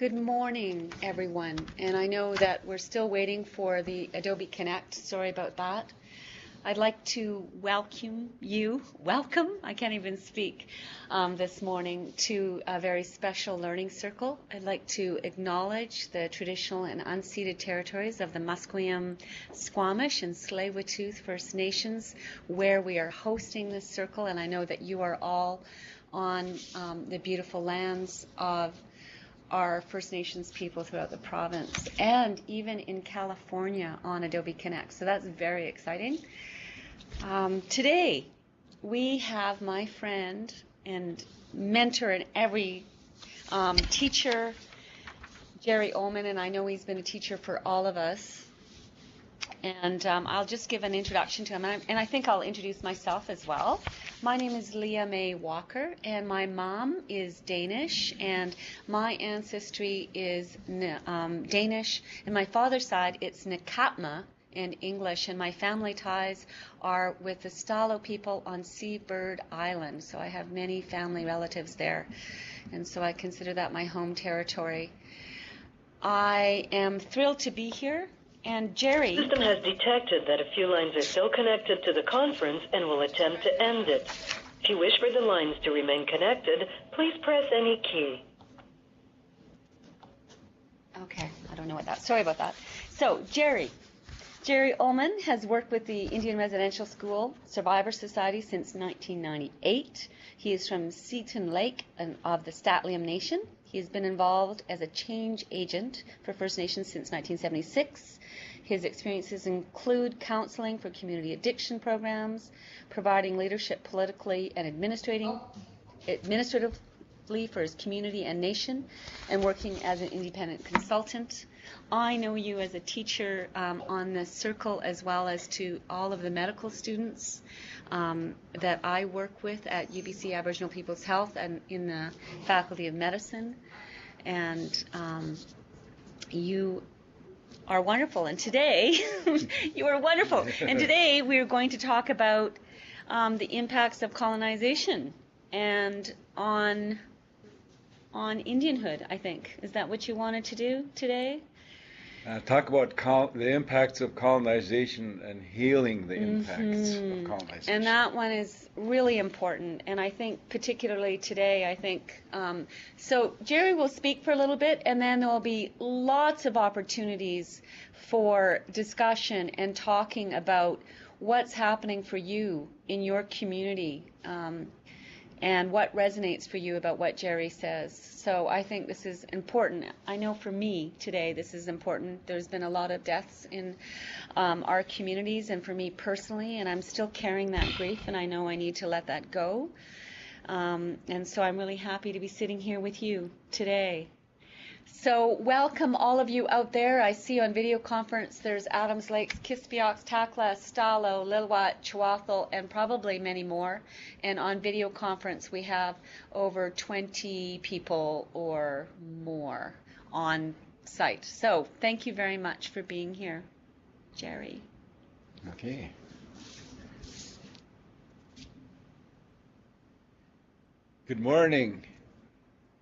Good morning, everyone. And I know that we're still waiting for the Adobe Connect. Sorry about that. I'd like to welcome, I can't even speak, this morning to a very special learning circle. I'd like to acknowledge the traditional and unceded territories of the Musqueam, Squamish, and Tsleil-Waututh First Nations, where we are hosting this circle. And I know that you are all on the beautiful lands of our First Nations people throughout the province, and even in California on Adobe Connect. So that's very exciting. Today, we have my friend and mentor and every teacher, Gerry Oleman, and I know he's been a teacher for all of us. And I'll just give an introduction to him, and I think I'll introduce myself as well. My name is Leah May Walker, and my mom is Danish, and my ancestry is Danish, and my father's side, it's Nakatma in English, and my family ties are with the Stalo people on Seabird Island, so I have many family relatives there, and so I consider that my home territory. I am thrilled to be here. And Gerry... The system has detected that a few lines are still connected to the conference and will attempt to end it. If you wish for the lines to remain connected, please press any key. Okay, I don't know what that... Sorry about that. So, Gerry Oleman has worked with the Indian Residential School Survivor Society since 1998. He is from Seton Lake of the Statliam Nation. He has been involved as a change agent for First Nations since 1976. His experiences include counseling for community addiction programs, providing leadership politically and administratively for his community and nation, and working as an independent consultant. I know you as a teacher on this circle, as well as to all of the medical students that I work with at UBC Aboriginal People's Health and in the Faculty of Medicine. And you are wonderful. And today, you are wonderful. And today we are going to talk about the impacts of colonization and on Indianhood, I think. Is that what you wanted to do today? Talk about the impacts of colonization and healing the impacts of colonization. And that one is really important. And I think particularly today, so Gerry will speak for a little bit, and then there will be lots of opportunities for discussion and talking about what's happening for you in your community and what resonates for you about what Gerry says. So I think this is important. I know for me today this is important. There's been a lot of deaths in our communities, and for me personally, and I'm still carrying that grief, and I know I need to let that go. And so I'm really happy to be sitting here with you today. So welcome all of you out there. I see on video conference there's Adams Lakes, Kispiox, Takla, Stalo, Lilwat, Chihuahua, and probably many more. And on video conference we have over 20 people or more on site. So thank you very much for being here, Gerry. Okay. Good morning.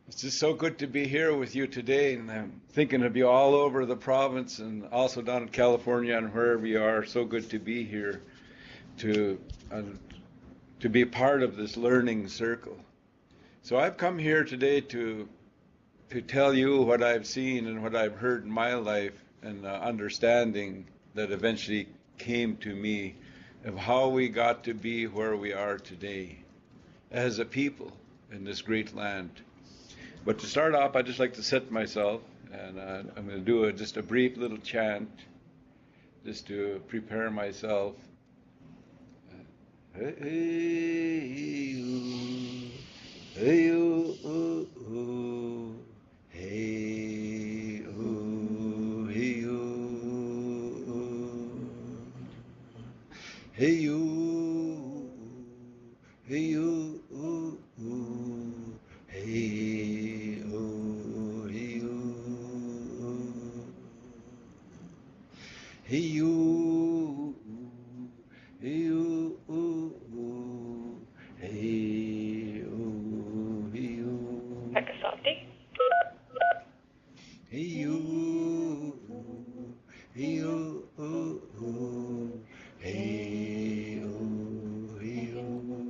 It's just so good to be here with you today, and I'm thinking of you all over the province and also down in California and wherever you are. So good to be here to be part of this learning circle. So I've come here today to tell you what I've seen and what I've heard in my life, and understanding that eventually came to me of how we got to be where we are today as a people in this great land. But to start off, I'd just like to set myself, and I'm going to do just a brief little chant, just to prepare myself. Hey, hey, hey, hey, hey, you, hey, you, hey, you, hey, you. Pakasofty. Hey-oo, hey-oo, hey-oo, hey-oo.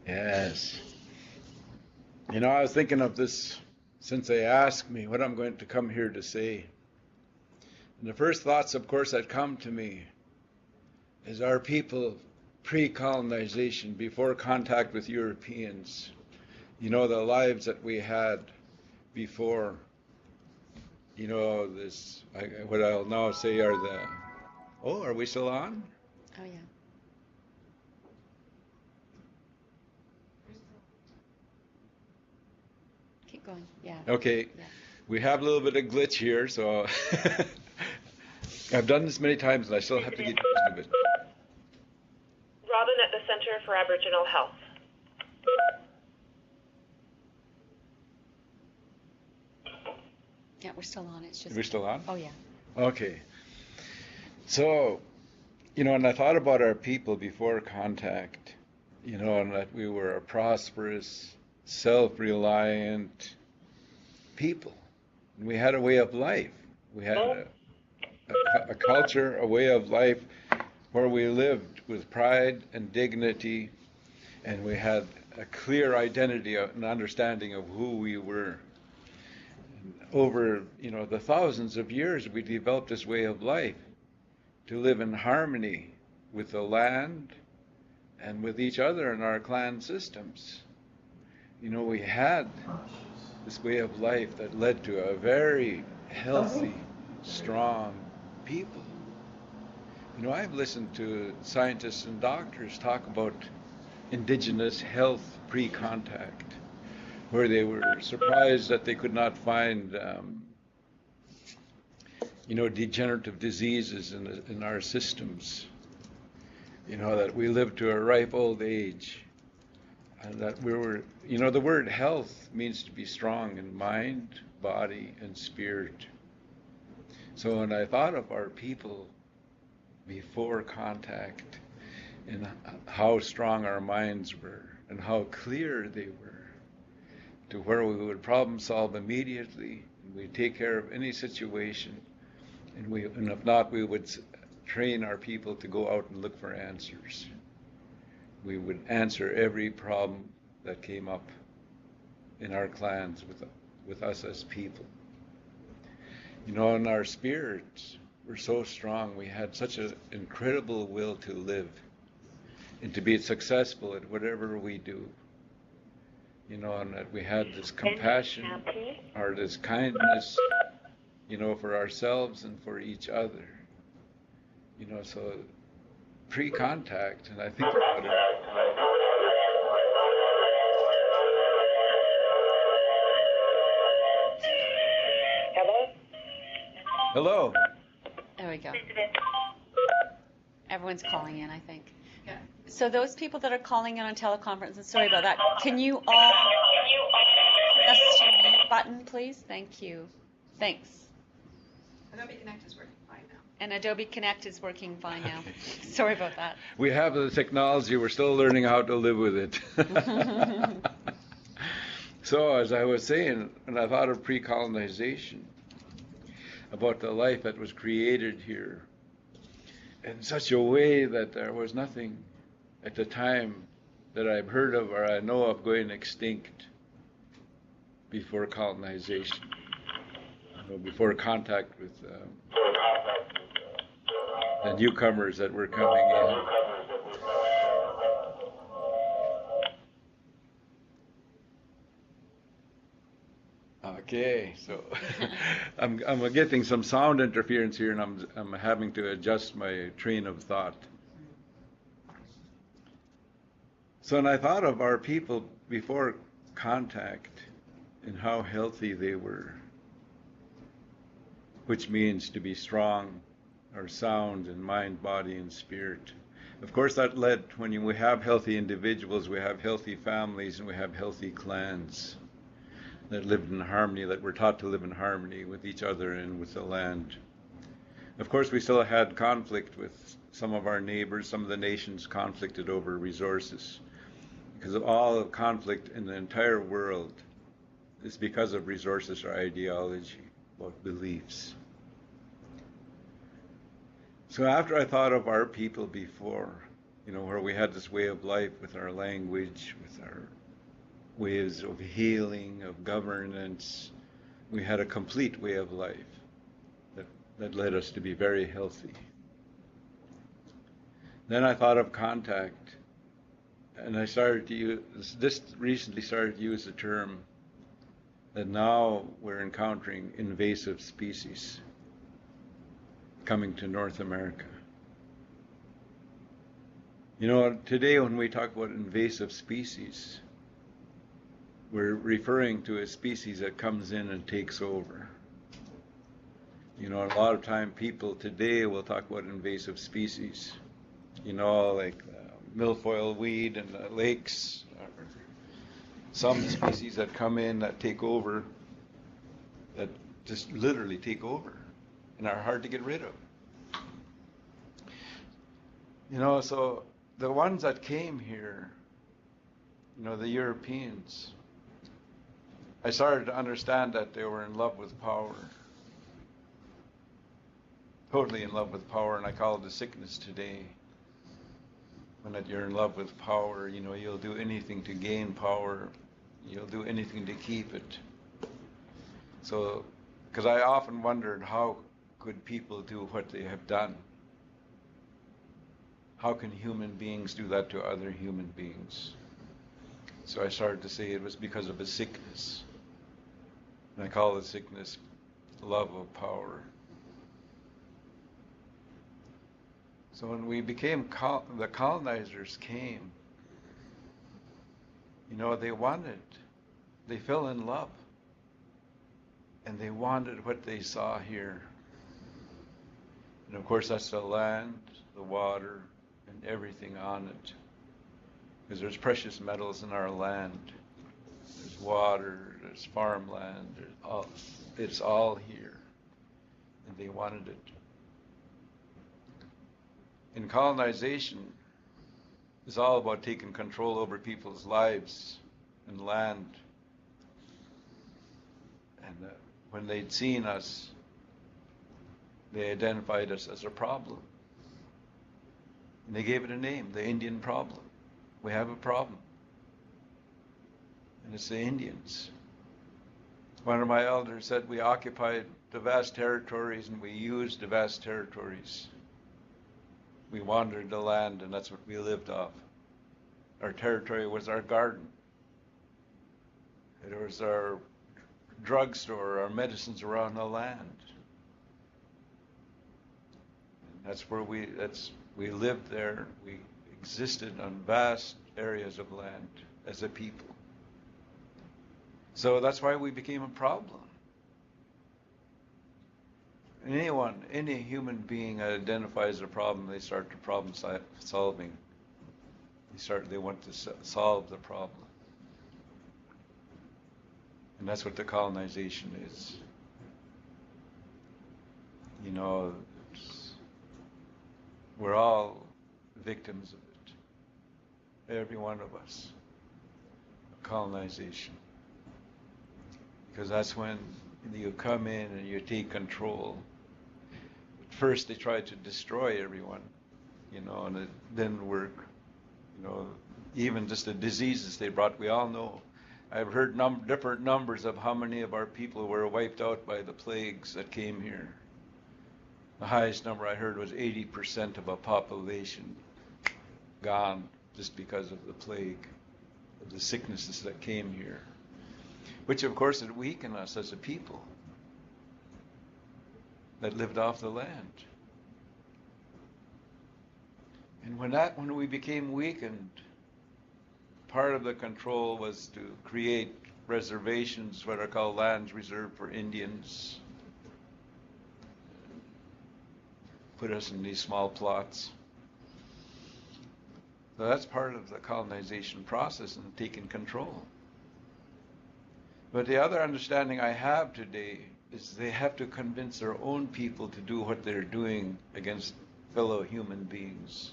Yes. You know, I was thinking of this since they asked me what I'm going to come here to say. And the first thoughts, of course, that come to me is our people pre-colonization, before contact with Europeans. You know, the lives that we had before, you know, what I'll now say are are we still on? Oh, yeah. Keep going. Yeah. Okay. Yeah. We have a little bit of glitch here, so I've done this many times and I still have to get used to it. Robin at the Center for Aboriginal Health. Yeah, we're still on. It's just. Are we still on? Oh, yeah. Okay. So, you know, and I thought about our people before contact, you know, and that we were a prosperous, self-reliant people. And we had a way of life. We had a culture, a way of life where we lived with pride and dignity, and we had a clear identity and understanding of who we were. And over, you know, the thousands of years, we developed this way of life to live in harmony with the land and with each other in our clan systems. You know, we had this way of life that led to a very healthy, strong people. You know, I've listened to scientists and doctors talk about indigenous health pre-contact, where they were surprised that they could not find, you know, degenerative diseases in our systems. You know, that we lived to a ripe old age, and that we were, you know, the word health means to be strong in mind, body, and spirit. So when I thought of our people before contact and how strong our minds were and how clear they were, to where we would problem solve immediately, and we'd take care of any situation, and if not, we would train our people to go out and look for answers. We would answer every problem that came up in our clans with us as people. You know, and our spirits were so strong. We had such an incredible will to live and to be successful at whatever we do. You know, and that we had this compassion or this kindness, you know, for ourselves and for each other. You know, so pre-contact, and I think about it. Hello? Hello. There we go. Everyone's calling in, I think. Yeah. So those people that are calling in on teleconference, and sorry about that, can you all press your mute button, please? Thank you. Thanks. Adobe Connect is working fine now. And Adobe Connect is working fine now. Sorry about that. We have the technology, we're still learning how to live with it. So, as I was saying, and I thought of pre-colonization, about the life that was created here in such a way that there was nothing at the time that I've heard of or I know of going extinct before colonization, you know, before contact with the newcomers that were coming in. Okay, so I'm getting some sound interference here, and I'm having to adjust my train of thought. So when I thought of our people before contact and how healthy they were, which means to be strong or sound in mind, body, and spirit. Of course, that led, when we have healthy individuals, we have healthy families, and we have healthy clans that lived in harmony, that were taught to live in harmony with each other and with the land. Of course, we still had conflict with some of our neighbors. Some of the nations conflicted over resources. Because of all the conflict in the entire world, is because of resources or ideology, about beliefs. So after I thought of our people before, where we had this way of life with our language, with our ways of healing, of governance, we had a complete way of life that led us to be very healthy. Then I thought of contact, and I recently started to use the term that now we're encountering invasive species coming to North America. Today when we talk about invasive species, we're referring to a species that comes in and takes over. A lot of time people today will talk about invasive species, like milfoil weed in the lakes, or some species that come in that take over, that just literally take over and are hard to get rid of. So the ones that came here, the Europeans, I started to understand that they were in love with power. Totally in love with power, and I call it a sickness today. When you're in love with power, you'll do anything to gain power. You'll do anything to keep it. So, because I often wondered, how could people do what they have done? How can human beings do that to other human beings? So I started to say it was because of a sickness. And I call the sickness love of power. So when we became, the colonizers came, they fell in love. And they wanted what they saw here. And of course that's the land, the water, and everything on it. Because there's precious metals in our land. There's water, there's farmland, it's all here. And they wanted it. And colonization is all about taking control over people's lives and land. And when they'd seen us, they identified us as a problem. And they gave it a name, the Indian problem. We have a problem. And it's the Indians. One of my elders said we occupied the vast territories and we used the vast territories. We wandered the land, and that's what we lived off. Our territory was our garden. It was our drugstore, our medicines around the land. And that's where we lived there. We existed on vast areas of land as a people. So that's why we became a problem. Any human being that identifies a problem, they start to problem solving. They want to solve the problem. And that's what the colonization is. We're all victims of it. Every one of us. Colonization. Because that's when you come in and you take control. First, they tried to destroy everyone, and it didn't work. Even just the diseases they brought, we all know. I've heard different numbers of how many of our people were wiped out by the plagues that came here. The highest number I heard was 80% of a population gone just because of the plague, of the sicknesses that came here, which of course had weakened us as a people that lived off the land. And when we became weakened, part of the control was to create reservations, what are called lands reserved for Indians. Put us in these small plots. So that's part of the colonization process and taking control. But the other understanding I have today is they have to convince their own people to do what they're doing against fellow human beings.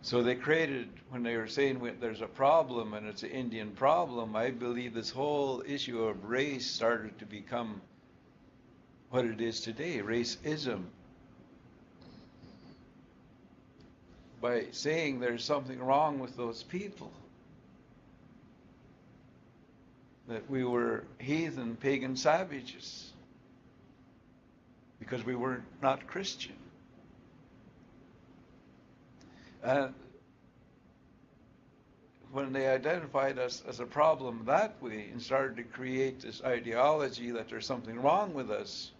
So they created, when they were saying there's a problem and it's an Indian problem, I believe this whole issue of race started to become what it is today, racism. By saying there's something wrong with those people. That we were heathen, pagan savages. Because we were not Christian. And when they identified us as a problem that way and started to create this ideology that there's something wrong with us,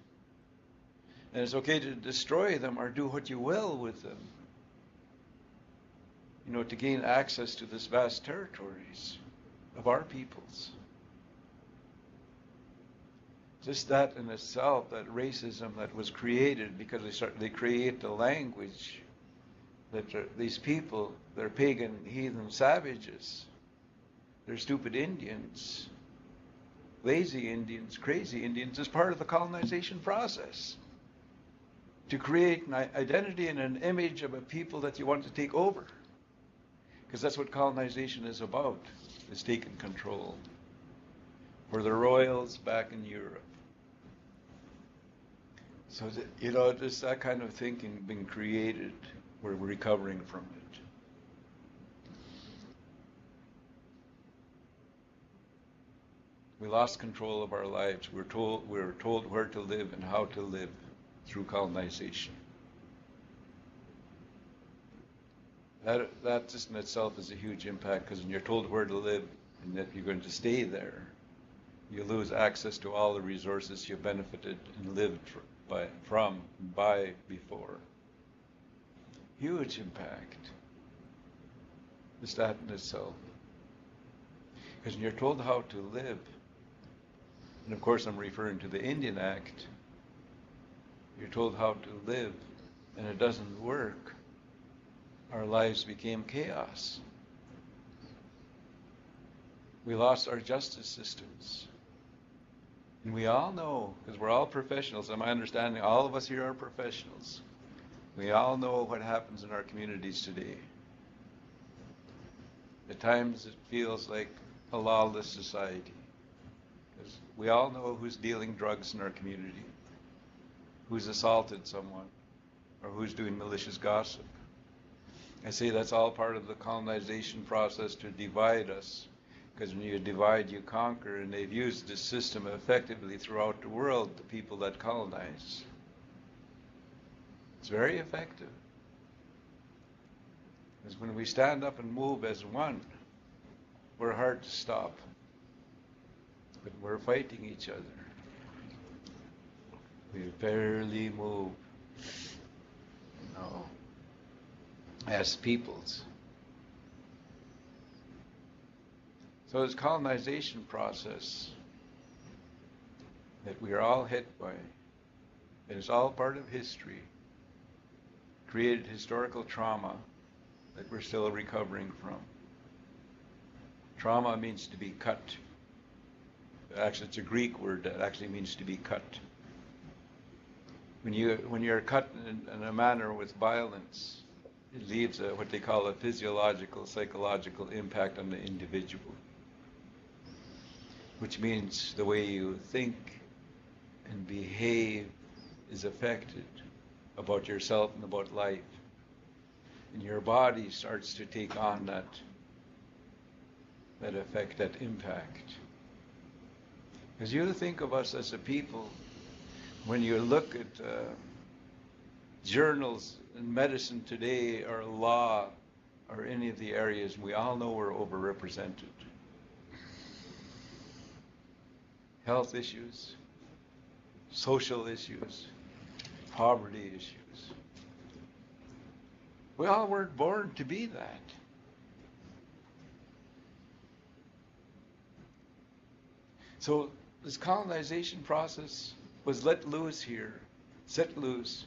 and it's okay to destroy them or do what you will with them, to gain access to this vast territories of our peoples. Just that in itself, that racism that was created because they create the language that these people, they're pagan, heathen savages. They're stupid Indians, lazy Indians, crazy Indians, as part of the colonization process. To create an identity and an image of a people that you want to take over. Because that's what colonization is about, is taking control. For the royals back in Europe. So, just that kind of thinking being created. We're recovering from it. We lost control of our lives. We were told where to live and how to live through colonization. That just in itself is a huge impact, because when you're told where to live and that you're going to stay there, you lose access to all the resources you benefited and lived by before. Huge impact. Just that in itself. Because when you're told how to live, and of course I'm referring to the Indian Act, you're told how to live and it doesn't work, our lives became chaos. We lost our justice systems. And we all know, because we're all professionals, and my understanding, all of us here are professionals. We all know what happens in our communities today. At times it feels like a lawless society. Because we all know who's dealing drugs in our community, who's assaulted someone, or who's doing malicious gossip. I say that's all part of the colonization process to divide us. Because when you divide, you conquer, and they've used this system effectively throughout the world, the people that colonize. It's very effective. Because when we stand up and move as one, we're hard to stop. But we're fighting each other. We barely move, as peoples. So this colonization process that we are all hit by, it is all part of history, created historical trauma that we're still recovering from. Trauma means to be cut. Actually, it's a Greek word that actually means to be cut. When you're cut in a manner with violence, it leaves what they call a physiological, psychological impact on the individual. Which means the way you think and behave is affected about yourself and about life. And your body starts to take on that effect, that impact. Because you think of us as a people, when you look at journals in medicine today or law or any of the areas, we all know we're overrepresented. Health issues, social issues, poverty issues. We all weren't born to be that. So this colonization process was let loose here, set loose,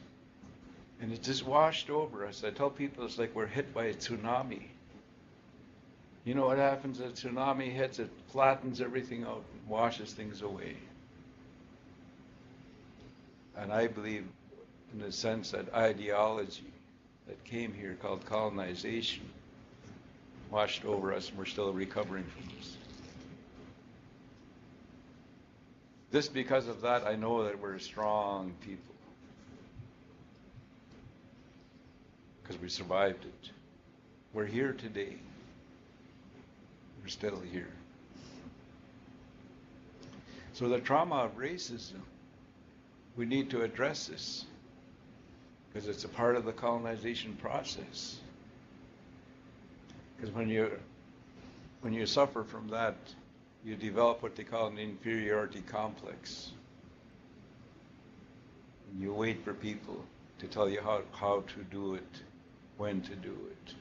and it just washed over us. I tell people it's like we're hit by a tsunami. You know what happens? A tsunami hits, it flattens everything out and washes things away. And I believe, in the sense that ideology that came here called colonization washed over us, and we're still recovering from this. Just because of that, I know that we're strong people, because we survived it. We're here today. We're still here. So the trauma of racism, we need to address this, because it's a part of the colonization process. Because when you suffer from that, you develop what they call an inferiority complex. And you wait for people to tell you how to do it, when to do it.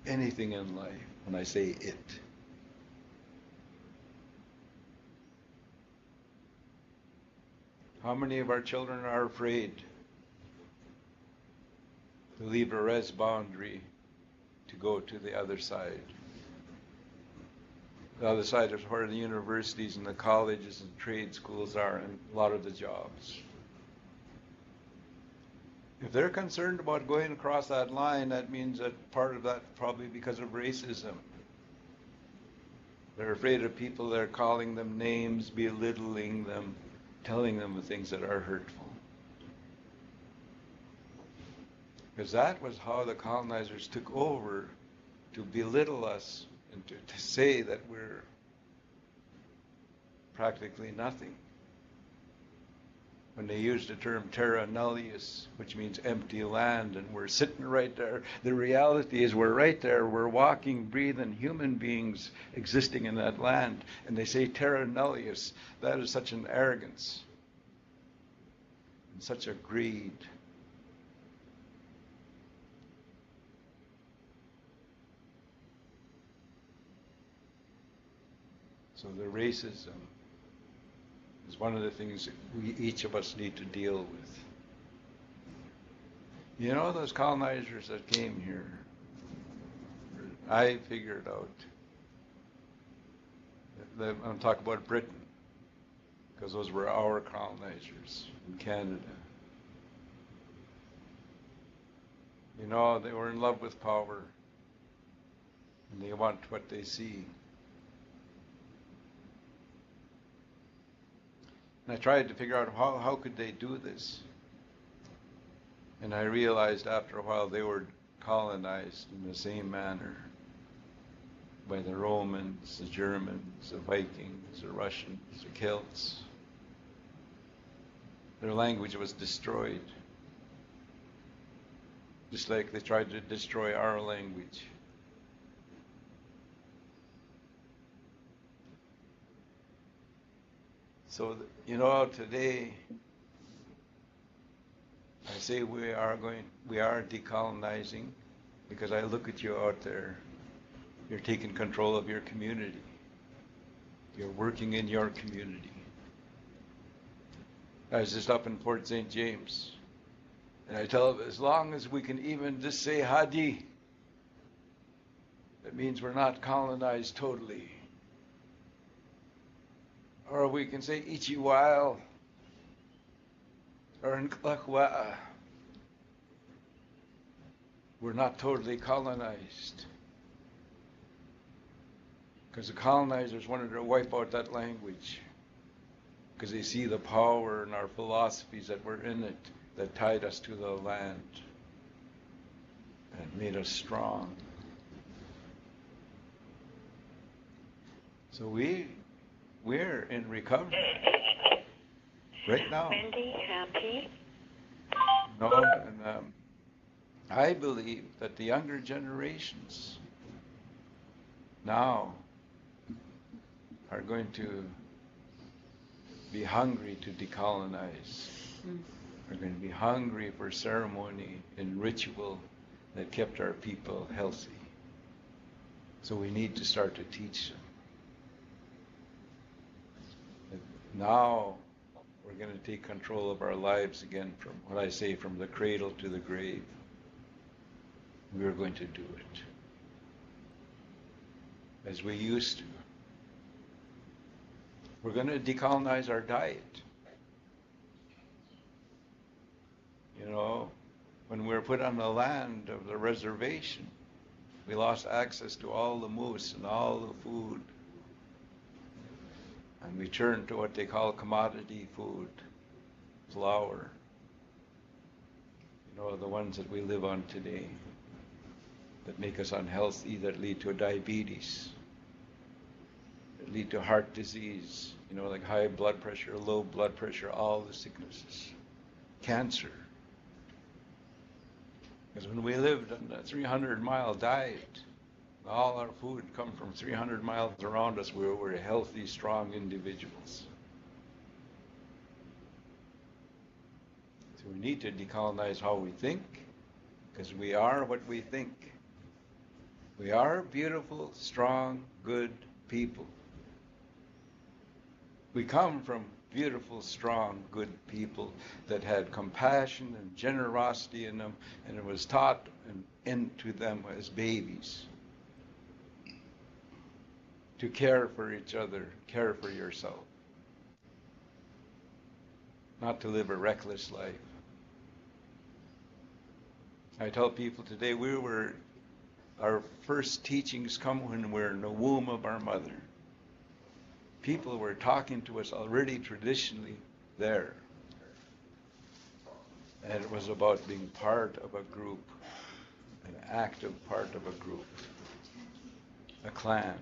Anything in life, when I say it. How many of our children are afraid to leave a res boundary to go to the other side? The other side is where the universities and the colleges and trade schools are, and a lot of the jobs. If they're concerned about going across that line, that means that part of that probably because of racism. They're afraid of people that are calling them names, belittling them, telling them the things that are hurtful. Because that was how the colonizers took over, to belittle us and to say that we're practically nothing. When they used the term terra nullius, which means empty land, and we're sitting right there. The reality is we're right there. We're walking, breathing human beings existing in that land. And they say terra nullius. That is such an arrogance and such a greed. So the racism is one of the things that each of us need to deal with. You know, those colonizers that came here, I figured out, I'm talking about Britain, because those were our colonizers in Canada. You know, they were in love with power, and they want what they see. And I tried to figure out how could they do this. And I realized after a while they were colonized in the same manner by the Romans, the Germans, the Vikings, the Russians, the Celts. Their language was destroyed, just like they tried to destroy our language. So, you know, today, I say we are decolonizing, because I look at you out there. You're taking control of your community. You're working in your community. I was just up in Fort St. James, and I tell them, as long as we can even just say Hadi, that means we're not colonized totally. Or we can say Ichiwal, or Nklakwa'a. We're not totally colonized. Because the colonizers wanted to wipe out that language. Because they see the power in our philosophies that were in it, that tied us to the land and made us strong. So we're in recovery right now. Wendy, happy? No, and I believe that the younger generations now are going to be hungry to decolonize. Are going to be hungry for ceremony and ritual that kept our people healthy. So we need to start to teach them. Now we're going to take control of our lives again, from what I say, from the cradle to the grave. We are going to do it as we used to. We're going to decolonize our diet. You know, when we were put on the land of the reservation, we lost access to all the moose and all the food. And we turned to what they call commodity food, flour. You know, the ones that we live on today that make us unhealthy, that lead to diabetes, that lead to heart disease, you know, like high blood pressure, low blood pressure, all the sicknesses, cancer. Because when we lived on a 300-mile diet, all our food come from 300 miles around us, we were healthy, strong individuals. So we need to decolonize how we think, because we are what we think. We are beautiful, strong, good people. We come from beautiful, strong, good people that had compassion and generosity in them, and it was taught into them as babies to care for each other, care for yourself, not to live a reckless life. I tell people today, our first teachings come when we're in the womb of our mother. People were talking to us already traditionally there. And it was about being part of a group, an active part of a group, a clan.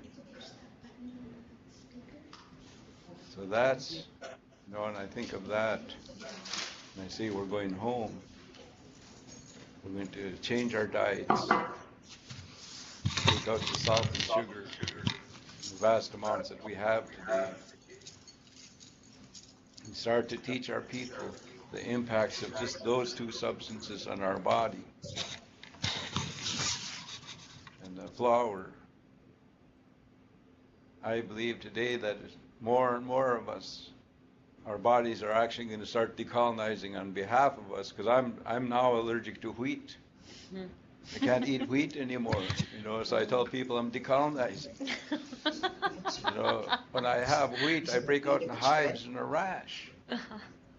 So that's, you know, and I think of that, and I say we're going home. We're going to change our diets, take out the salt and sugar, the vast amounts that we have today, and start to teach our people the impacts of just those two substances on our body. And the flour, I believe today that more and more of us, our bodies are actually going to start decolonizing on behalf of us, because I'm now allergic to wheat. I can't eat wheat anymore, you know, so I tell people I'm decolonizing. You know, when I have wheat, I break out in hives and a rash.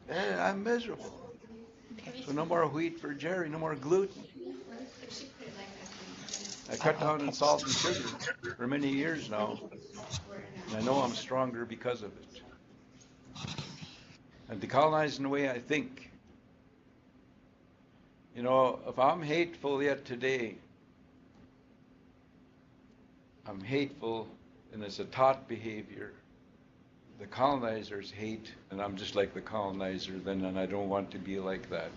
And I'm miserable. So no more wheat for Jerry, no more gluten. I cut down on salt and sugar for many years now, and I know I'm stronger because of it. I'm decolonizing the way I think. You know, if I'm hateful yet today, I'm hateful, and it's a taught behavior. The colonizers hate, and I'm just like the colonizer then, and I don't want to be like that.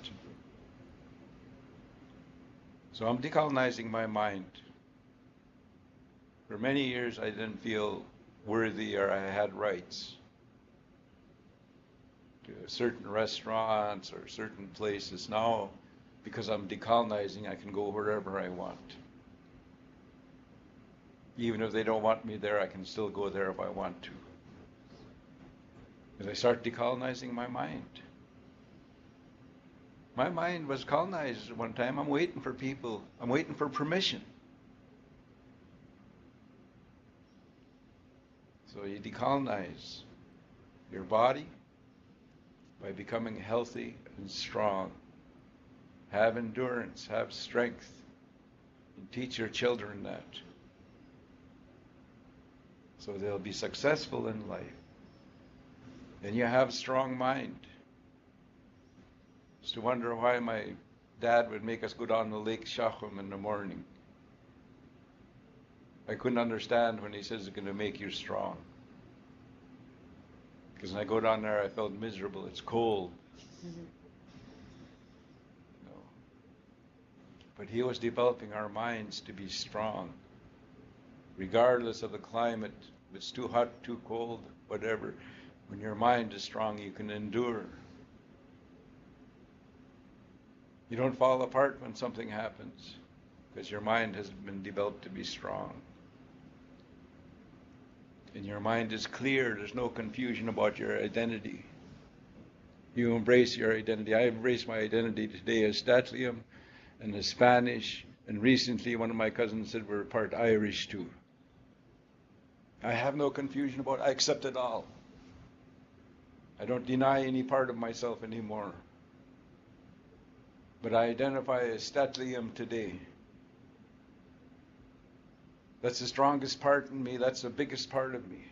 So I'm decolonizing my mind. For many years, I didn't feel worthy or I had rights to certain restaurants or certain places. Now, because I'm decolonizing, I can go wherever I want. Even if they don't want me there, I can still go there if I want to. As I start decolonizing my mind. My mind was colonized at one time. I'm waiting for people. I'm waiting for permission. So you decolonize your body by becoming healthy and strong. Have endurance, have strength, and teach your children that. So they'll be successful in life. And you have a strong mind. Used to wonder why my dad would make us go down to Lake Shahum in the morning. I couldn't understand when he says it's going to make you strong. Because when I go down there, I felt miserable. It's cold. Mm-hmm. You know. But he was developing our minds to be strong. Regardless of the climate, if it's too hot, too cold, whatever, when your mind is strong, you can endure. You don't fall apart when something happens, because your mind has been developed to be strong. And your mind is clear. There's no confusion about your identity. You embrace your identity. I embrace my identity today as Statlium and as Spanish. And recently, one of my cousins said we're part Irish too. I have no confusion about it. I accept it all. I don't deny any part of myself anymore. But I identify as statlium today. That's the strongest part in me. That's the biggest part of me.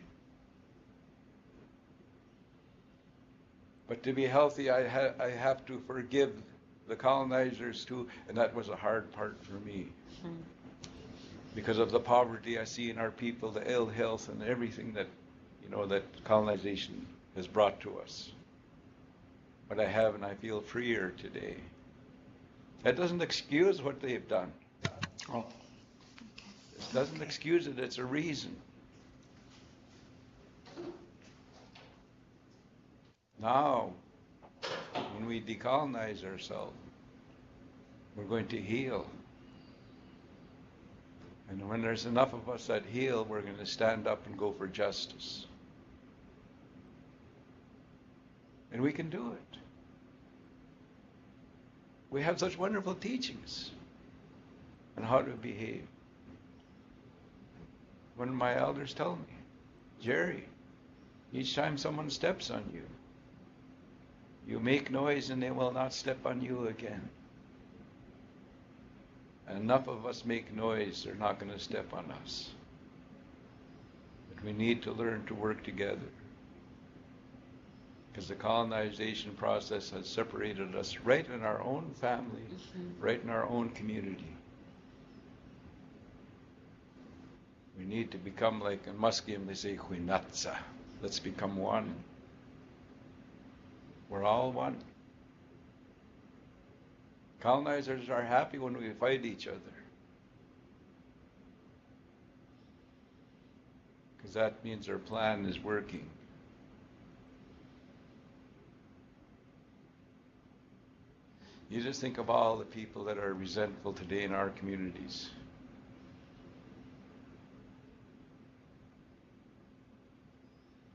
But to be healthy, I have to forgive the colonizers too, and that was a hard part for me. Because of the poverty I see in our people, the ill health and everything that, that colonization has brought to us. But I have, and I feel freer today. That doesn't excuse what they've done. Oh. It doesn't excuse it, it's a reason. Now, when we decolonize ourselves, we're going to heal. And when there's enough of us that heal, we're going to stand up and go for justice. And we can do it. We have such wonderful teachings on how to behave. One of my elders tell me, Jerry, each time someone steps on you, you make noise and they will not step on you again. And enough of us make noise, they're not going to step on us. But we need to learn to work together. Because the colonization process has separated us right in our own family, right in our own community. We need to become like in Musqueam, they say, Huinatsa. Let's become one. We're all one. Colonizers are happy when we fight each other. Because that means our plan is working. You just think of all the people that are resentful today in our communities.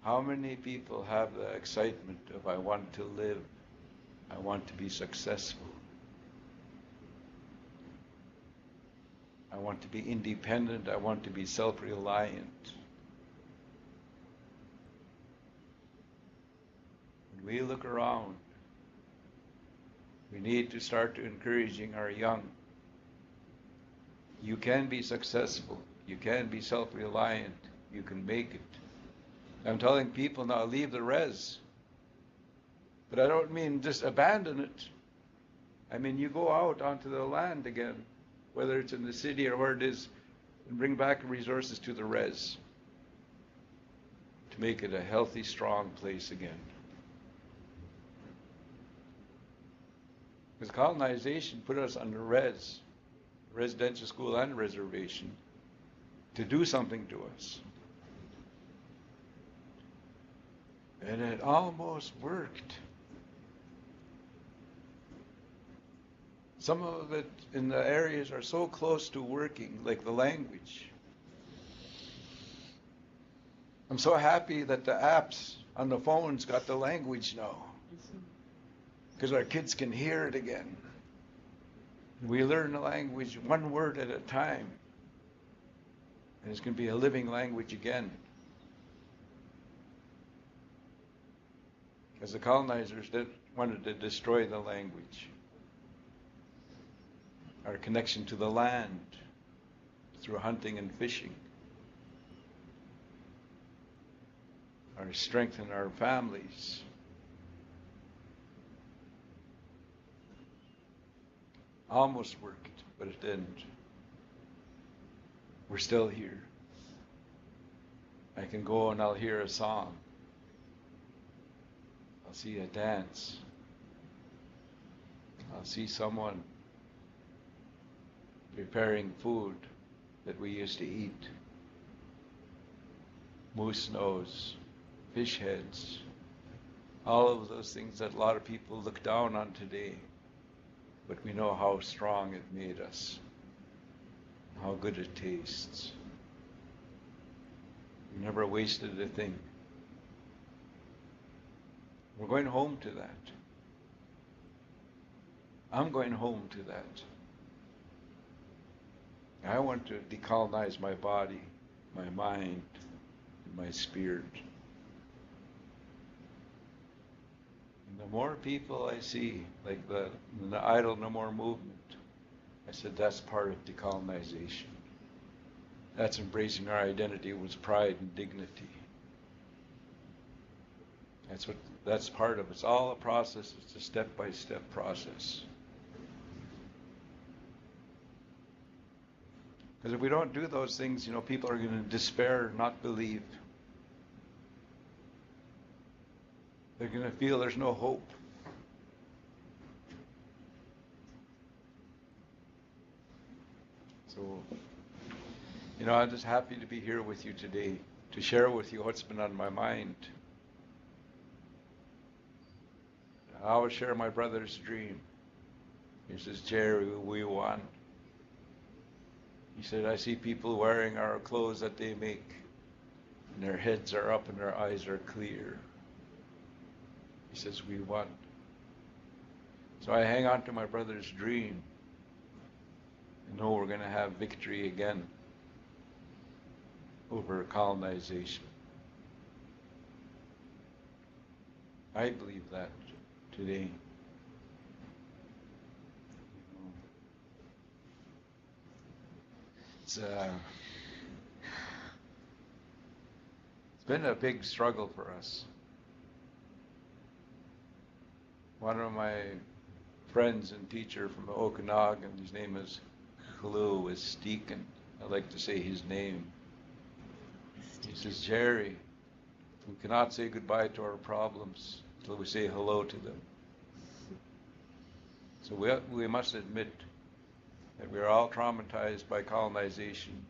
How many people have the excitement of I want to live, I want to be successful, I want to be independent, I want to be self-reliant. When we look around, we need to start encouraging our young. You can be successful, you can be self-reliant, you can make it. I'm telling people now, leave the res. But I don't mean just abandon it. I mean, you go out onto the land again, whether it's in the city or where it is, and bring back resources to the res to make it a healthy, strong place again. Because colonization put us under residential school and reservation, to do something to us. And it almost worked. Some of it in the areas are so close to working, like the language. I'm so happy that the apps on the phones got the language now. Because our kids can hear it again. We learn the language one word at a time. And it's going to be a living language again. Because the colonizers wanted to destroy the language. Our connection to the land through hunting and fishing. Our strength in our families. Almost worked, but it didn't. We're still here. I can go and I'll hear a song. I'll see a dance. I'll see someone preparing food that we used to eat. Moose nose, fish heads, all of those things that a lot of people look down on today. But we know how strong it made us, how good it tastes. We never wasted a thing. We're going home to that. I'm going home to that. I want to decolonize my body, my mind, and my spirit. And The more people I see, like the idle no more movement, I said that's part of decolonization. That's embracing our identity with pride and dignity. That's part of it. It's all a process. It's a step-by-step process. Because if we don't do those things, people are going to despair, not believe. They're going to feel there's no hope. So, I'm just happy to be here with you today, to share with you what's been on my mind. I always share my brother's dream. He says, Jerry, we won. He said, I see people wearing our clothes that they make, and their heads are up and their eyes are clear. He says, we won. So I hang on to my brother's dream and know we're going to have victory again over colonization. I believe that today. It's been a big struggle for us. One of my friends and teacher from Okanagan, his name is Khlu, is Steeken. I like to say his name. He says, Jerry, we cannot say goodbye to our problems until we say hello to them. So we must admit that we are all traumatized by colonization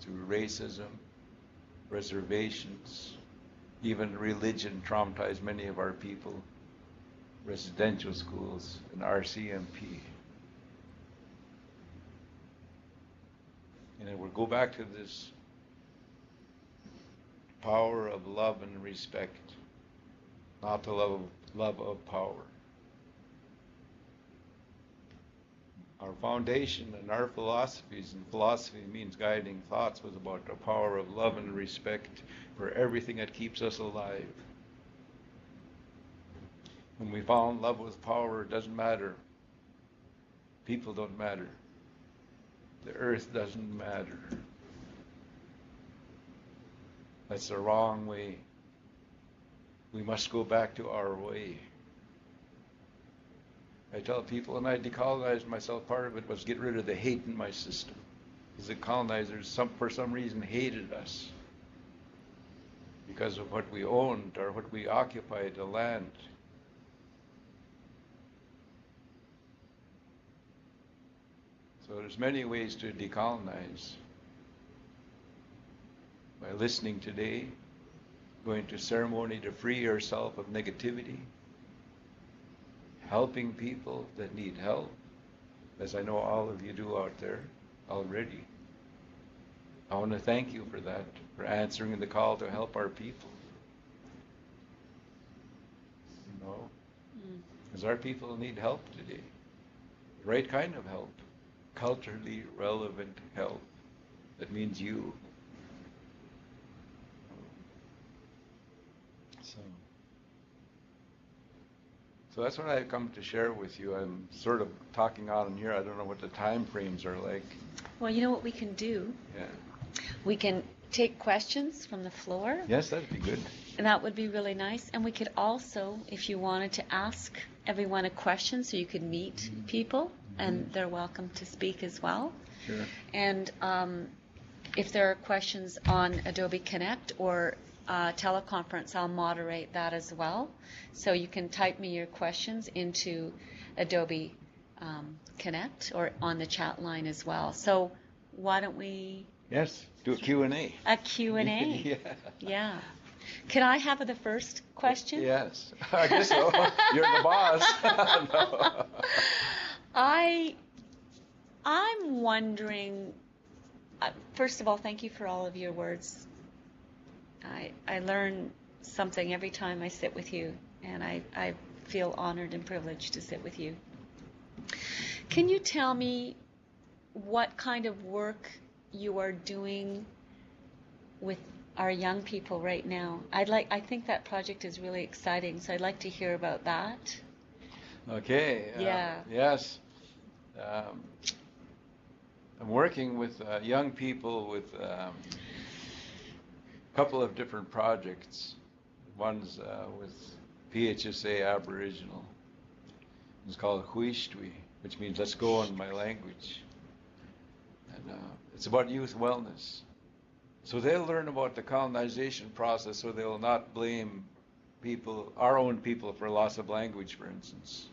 through racism, reservations, even religion traumatized many of our people, residential schools, and RCMP. And then we'll go back to this power of love and respect, not the love of power. Our foundation and our philosophies, and philosophy means guiding thoughts, was about the power of love and respect for everything that keeps us alive. When we fall in love with power, it doesn't matter. People don't matter. The earth doesn't matter. That's the wrong way. We must go back to our way. I tell people, and I decolonized myself, part of it was get rid of the hate in my system. Because the colonizers, for some reason, hated us because of what we owned or what we occupied, the land. So there's many ways to decolonize. By listening today, going to ceremony to free yourself of negativity, helping people that need help, as I know all of you do out there already. I want to thank you for that, for answering the call to help our people. Because our people need help today. The right kind of help. Culturally relevant help. That means you. So that's what I've come to share with you. I'm sort of talking on here. I don't know what the time frames are like. Well, you know what we can do? Yeah. We can take questions from the floor. Yes, that'd be good. And that would be really nice. And we could also, if you wanted to ask everyone a question so you could meet people, and they're welcome to speak as well. Sure. And if there are questions on Adobe Connect or teleconference, I'll moderate that as well. So you can type me your questions into Adobe Connect or on the chat line as well. So why don't we... Yes, do a Q&A. A Q&A. Yeah. Yeah. Can I have the first question? Yes. I guess so. You're the boss. No. I'm wondering, first of all, thank you for all of your words. I learn something every time I sit with you, and I feel honored and privileged to sit with you. Can you tell me what kind of work you are doing with our young people right now. I think that project is really exciting, so I'd like to hear about that. Okay. Yeah. Yes. I'm working with young people with a couple of different projects. One's with PHSA Aboriginal. It's called Huishtui, which means let's go in my language. And it's about youth wellness. So they'll learn about the colonization process so they'll not blame people, our own people, for loss of language, for instance.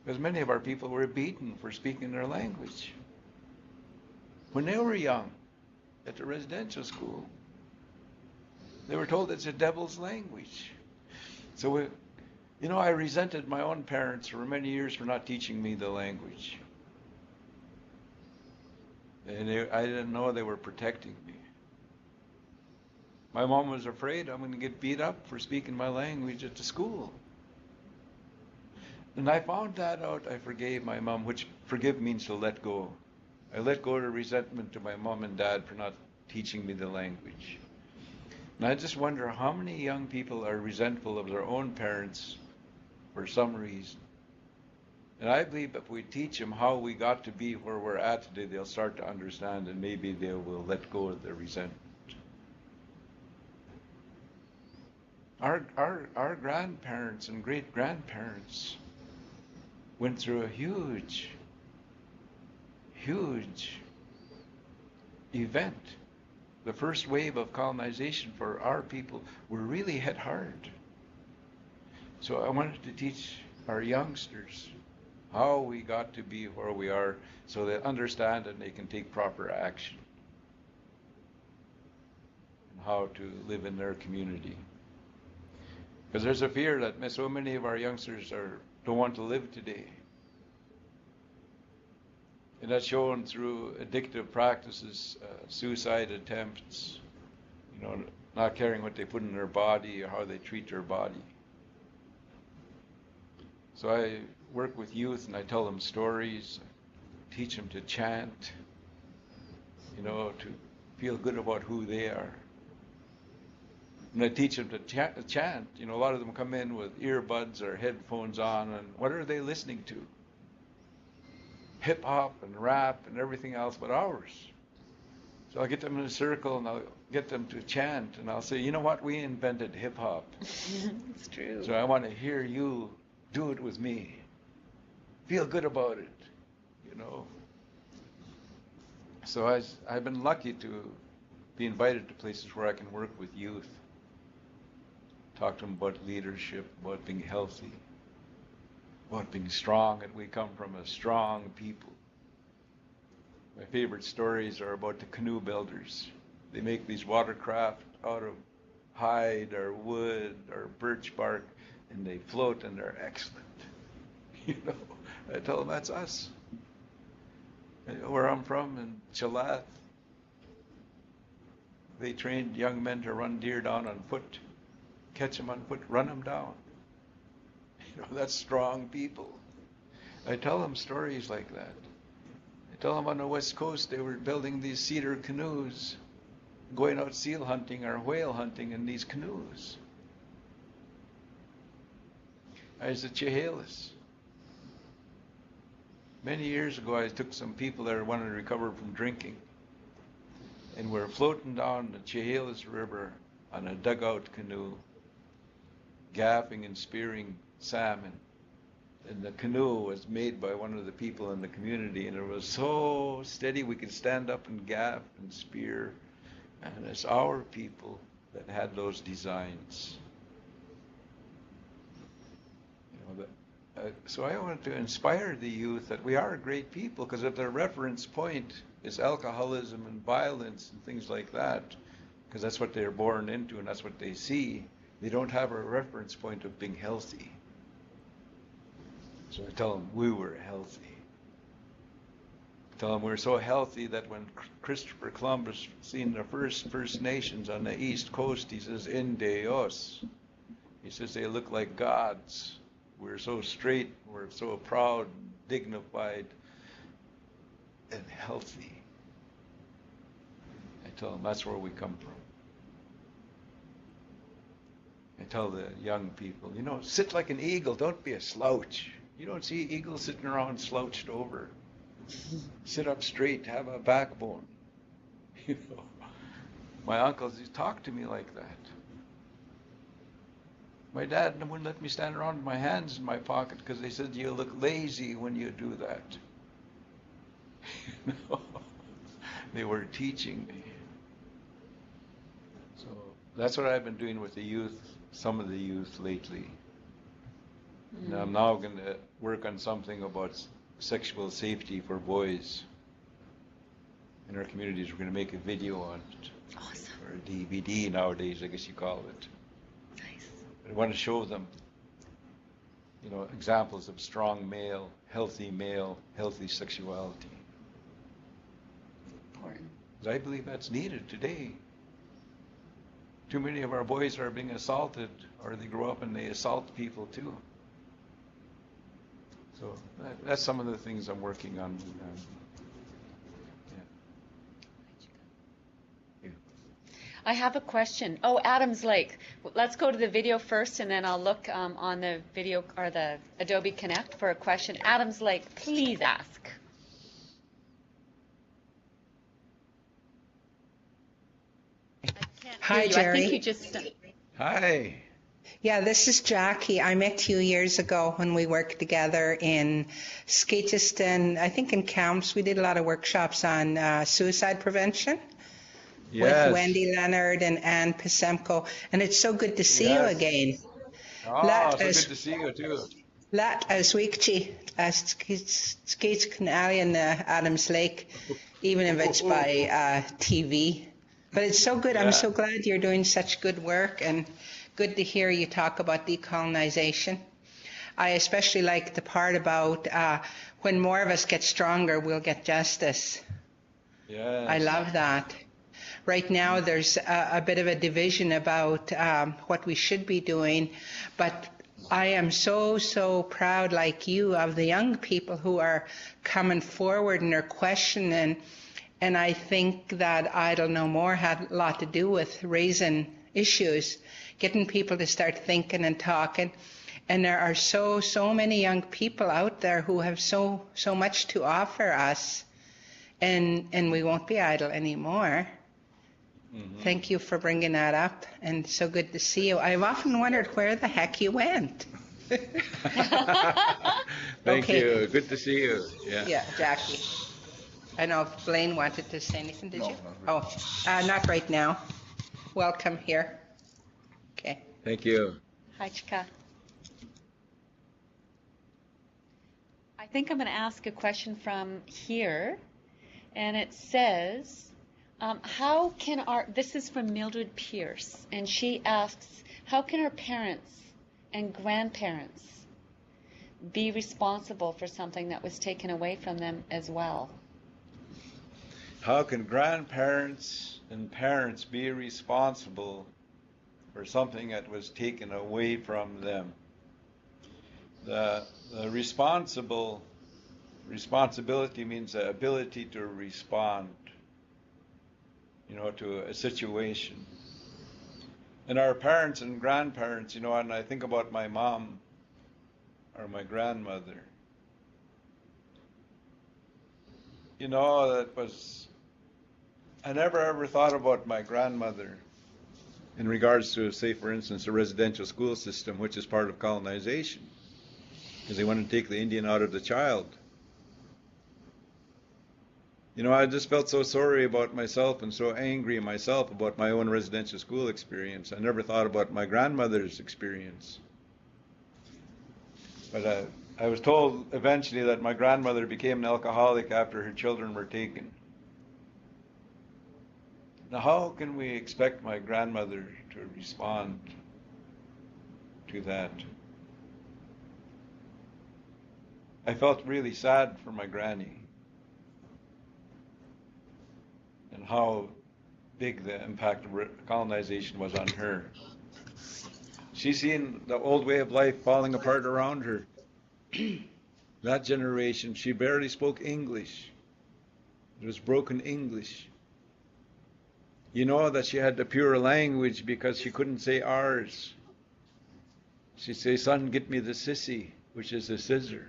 Because many of our people were beaten for speaking their language when they were young at the residential school. They were told it's a devil's language. So, I resented my own parents for many years for not teaching me the language. And I didn't know they were protecting me. My mom was afraid I'm going to get beat up for speaking my language at the school. And I found that out. I forgave my mom, which forgive means to let go. I let go of the resentment to my mom and dad for not teaching me the language. And I just wonder how many young people are resentful of their own parents for some reason. And I believe if we teach them how we got to be where we're at today, they'll start to understand, and maybe they will let go of their resentment. Our grandparents and great-grandparents went through a huge event. The first wave of colonization for our people were really hit hard. So I wanted to teach our youngsters how we got to be where we are so they understand and they can take proper action and how to live in their community. Because there's a fear that so many of our youngsters don't want to live today. And that's shown through addictive practices, suicide attempts, not caring what they put in their body or how they treat their body. So I work with youth and I tell them stories, teach them to chant, to feel good about who they are. And I teach them to chant. A lot of them come in with earbuds or headphones on, and what are they listening to? Hip hop and rap and everything else but ours. So I'll get them in a circle and I'll get them to chant, and I'll say, you know what? We invented hip hop. It's true. So I want to hear you do it with me. Feel good about it, So I've been lucky to be invited to places where I can work with youth. Talk to them about leadership, about being healthy, about being strong, and we come from a strong people. My favorite stories are about the canoe builders. They make these watercraft out of hide or wood or birch bark, and they float and they're excellent. I tell them that's us. Where I'm from in Chalath, they trained young men to run deer down on foot, catch them on foot, run them down. That's strong people. I tell them stories like that. I tell them on the West Coast they were building these cedar canoes, going out seal hunting or whale hunting in these canoes. I was at Chehalis. Many years ago, I took some people that wanted to recover from drinking, and we're floating down the Chehalis River on a dugout canoe, gaffing and spearing salmon. And the canoe was made by one of the people in the community, and it was so steady we could stand up and gaff and spear. And it's our people that had those designs. So I want to inspire the youth that we are a great people, because if their reference point is alcoholism and violence and things like that, because that's what they're born into and that's what they see, they don't have a reference point of being healthy. So I tell them we were healthy. I tell them we're so healthy that when Christopher Columbus seen the first First Nations on the East Coast, he says, Indios. He says they look like gods. We're so straight, we're so proud, dignified, and healthy. I tell them that's where we come from. I tell the young people, sit like an eagle, don't be a slouch. You don't see eagles sitting around slouched over. Sit up straight, have a backbone. My uncles used to talk to me like that. My dad wouldn't let me stand around with my hands in my pocket because they said you look lazy when you do that. They were teaching me. So that's what I've been doing with the youth, some of the youth lately. And I'm now going to work on something about sexual safety for boys. In our communities, we're going to make a video on it. Awesome. Or a DVD nowadays, I guess you call it. Nice. I want to show them, examples of strong male, healthy sexuality. Important. Because I believe that's needed today. Too many of our boys are being assaulted, or they grow up and they assault people too. So that's some of the things I'm working on. I have a question. Oh, Adams Lake. Let's go to the video first, and then I'll look on the video or the Adobe Connect for a question. Adams Lake, please ask. Hi, I Gerry. think you just. Hi. Yeah, this is Jackie. I met you years ago when we worked together in Skateiston, I think in camps. We did a lot of workshops on suicide prevention with Wendy Leonard and Ann Pasemko. And it's so good to see you again. Oh, so good to see you too. Lat as weekchi skates canal in Adams Lake, even if it's by TV. But it's so good. I'm so glad you're doing such good work, and good to hear you talk about decolonization. I especially like the part about when more of us get stronger, we'll get justice. Yes. I love that. Right now, there's a bit of a division about what we should be doing, but I am so proud, like you, of the young people who are coming forward and are questioning. And I think that Idle No More had a lot to do with raising issues, getting people to start thinking and talking. And there are so many young people out there who have so much to offer us, and we won't be idle anymore. Mm-hmm. Thank you for bringing that up, and so good to see you. I've often wondered where the heck you went. Thank you. Good to see you. Yeah, Jackie. I know if Blaine wanted to say anything, did you? Not really. Not right now. Welcome here. Okay. Thank you. Hi, Chika. I think I'm going to ask a question from here, and it says, this is from Mildred Pierce, and she asks, how can our parents and grandparents be responsible for something that was taken away from them as well? How can grandparents and parents be responsible for something that was taken away from them? The responsibility means the ability to respond, to a situation. And our parents and grandparents, and I think about my mom or my grandmother, I never ever thought about my grandmother in regards to, say, for instance, the residential school system, which is part of colonization, because they wanted to take the Indian out of the child. I just felt so sorry about myself and so angry myself about my own residential school experience. I never thought about my grandmother's experience. But I was told eventually that my grandmother became an alcoholic after her children were taken. Now, how can we expect my grandmother to respond to that? I felt really sad for my granny and how big the impact of colonization was on her. She's seen the old way of life falling apart around her. That generation, she barely spoke English. It was broken English. That she had the pure language because she couldn't say ours. she'd say, son, get me the sissy, which is a scissor.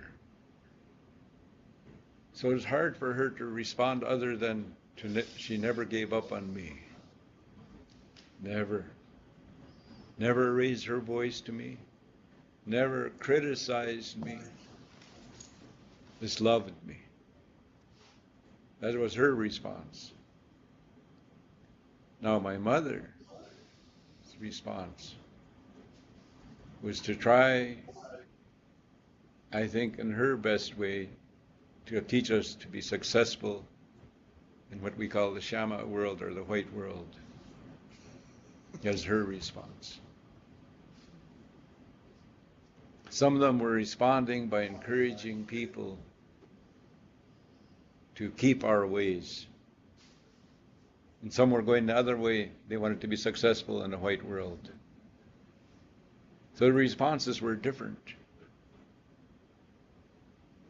So it was hard for her to respond other than she never gave up on me. Never. Never raised her voice to me. Never criticized me. Just loved me. That was her response. Now my mother's response was to try, I think, in her best way, to teach us to be successful in what we call the Shama world or the white world, as her response. Some of them were responding by encouraging people to keep our ways. And some were going the other way. They wanted to be successful in the white world. So the responses were different.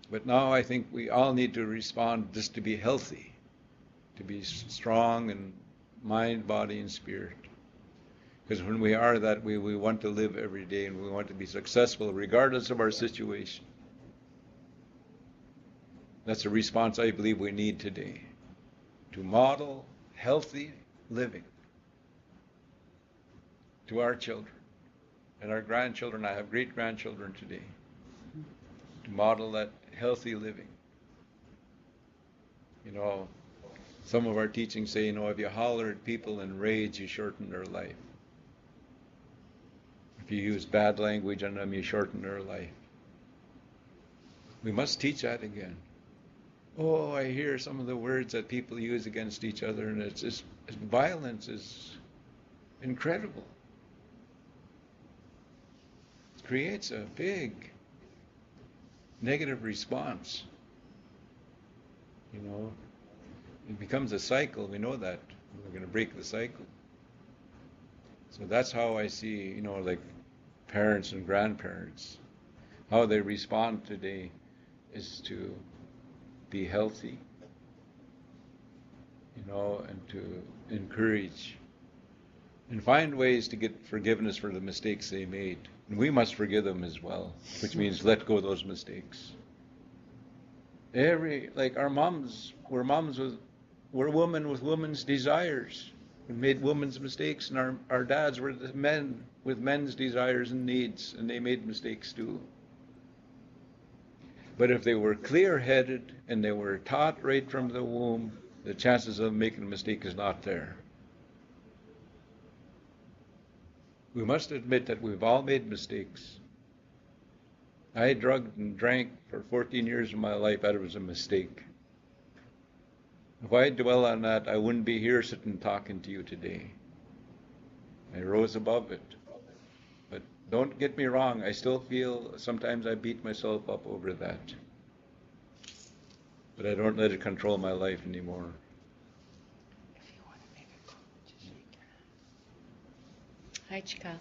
But now I think we all need to respond just to be healthy, to be strong in mind, body, and spirit. Because when we are that way, we want to live every day and we want to be successful regardless of our situation. That's a response I believe we need today, to model healthy living to our children and our grandchildren. I have great-grandchildren today. To model that healthy living. You know, some of our teachings say, if you holler at people in rage, you shorten their life. If you use bad language on them, you shorten their life. We must teach that again. Oh, I hear some of the words that people use against each other, and it's just, violence is incredible. It creates a big negative response. It becomes a cycle. We know that. We're going to break the cycle. So that's how I see, like parents and grandparents, how they respond today is to be healthy, and to encourage and find ways to get forgiveness for the mistakes they made. And we must forgive them as well, which means let go of those mistakes. Like our moms, we're women with women's desires. We made women's mistakes, and our dads were the men with men's desires and needs, and they made mistakes too. But if they were clear-headed and they were taught right from the womb, the chances of making a mistake is not there. We must admit that we've all made mistakes. I drugged and drank for 14 years of my life. That was a mistake. If I dwell on that, I wouldn't be here sitting talking to you today. I rose above it. But don't get me wrong, I still feel sometimes I beat myself up over that. But I don't let it control my life anymore. Hi, Chika.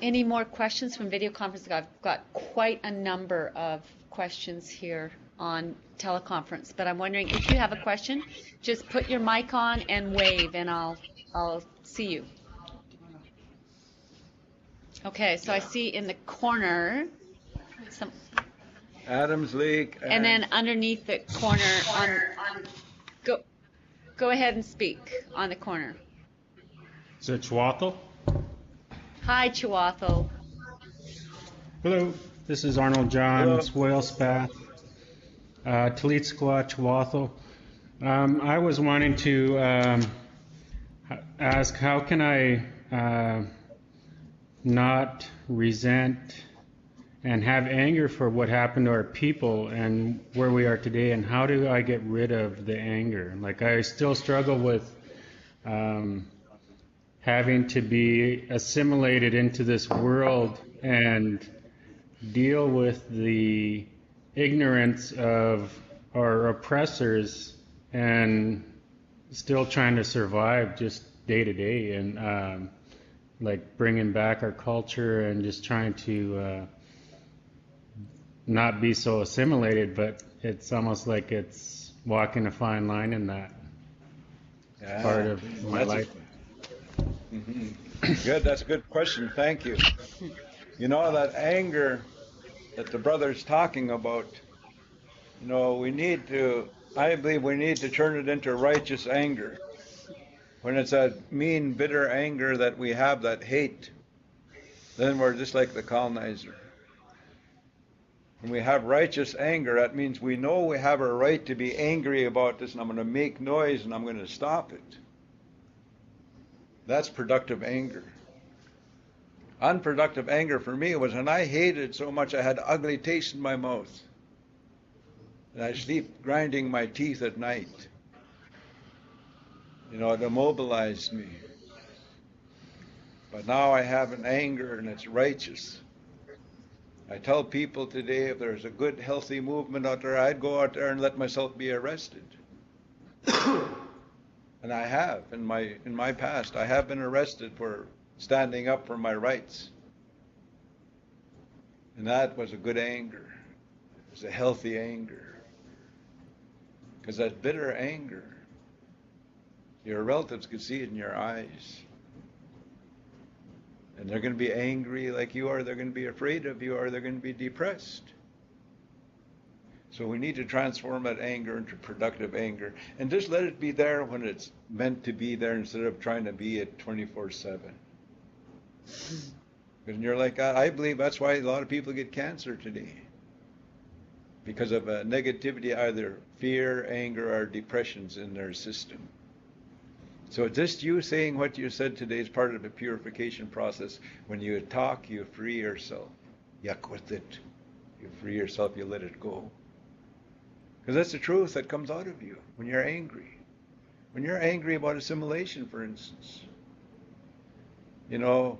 Any more questions from video conferencing? I've got quite a number of questions here on teleconference, but I'm wondering if you have a question, just put your mic on and wave, and I'll see you. Okay, so I see in the corner some Adams Lake. and then underneath the corner go ahead and speak on the corner. Is it Chihuahua? Hi, Chihuahua. Hello, this is Arnold John, Whalespath, Talitskwa, Chihuahua. I was wanting to ask, how can I not resent and have anger for what happened to our people and where we are today, and how do I get rid of the anger? Like, I still struggle with having to be assimilated into this world and deal with the ignorance of our oppressors and still trying to survive just day to day, and like bringing back our culture and just trying to not be so assimilated, but it's almost like it's walking a fine line in that part of my life. Good, that's a good question. Thank you. You know, that anger that the brother's talking about, you know, I believe we need to turn it into righteous anger. When it's that mean, bitter anger that we have, that hate, then we're just like the colonizer. When we have righteous anger, that means we know we have a right to be angry about this, and I'm going to make noise and I'm going to stop it. That's productive anger. Unproductive anger for me was when I hated so much I had ugly taste in my mouth. And I sleep grinding my teeth at night. You know, it immobilized me. But now I have an anger and it's righteous. I tell people today, if there's a good, healthy movement out there, I'd go out there and let myself be arrested. And I have in my past. I have been arrested for standing up for my rights. And that was a good anger. It was a healthy anger. Because that bitter anger, your relatives could see it in your eyes. And they're going to be angry like you are. They're going to be afraid of you, or they're going to be depressed. So we need to transform that anger into productive anger. And just let it be there when it's meant to be there instead of trying to be it 24/7. Because you're like, I believe that's why a lot of people get cancer today. Because of negativity, either fear, anger, or depressions in their system. So just you saying what you said today is part of the purification process. When you talk, you free yourself. Yuck with it. You free yourself, you let it go. Because that's the truth that comes out of you when you're angry. When you're angry about assimilation, for instance, you know,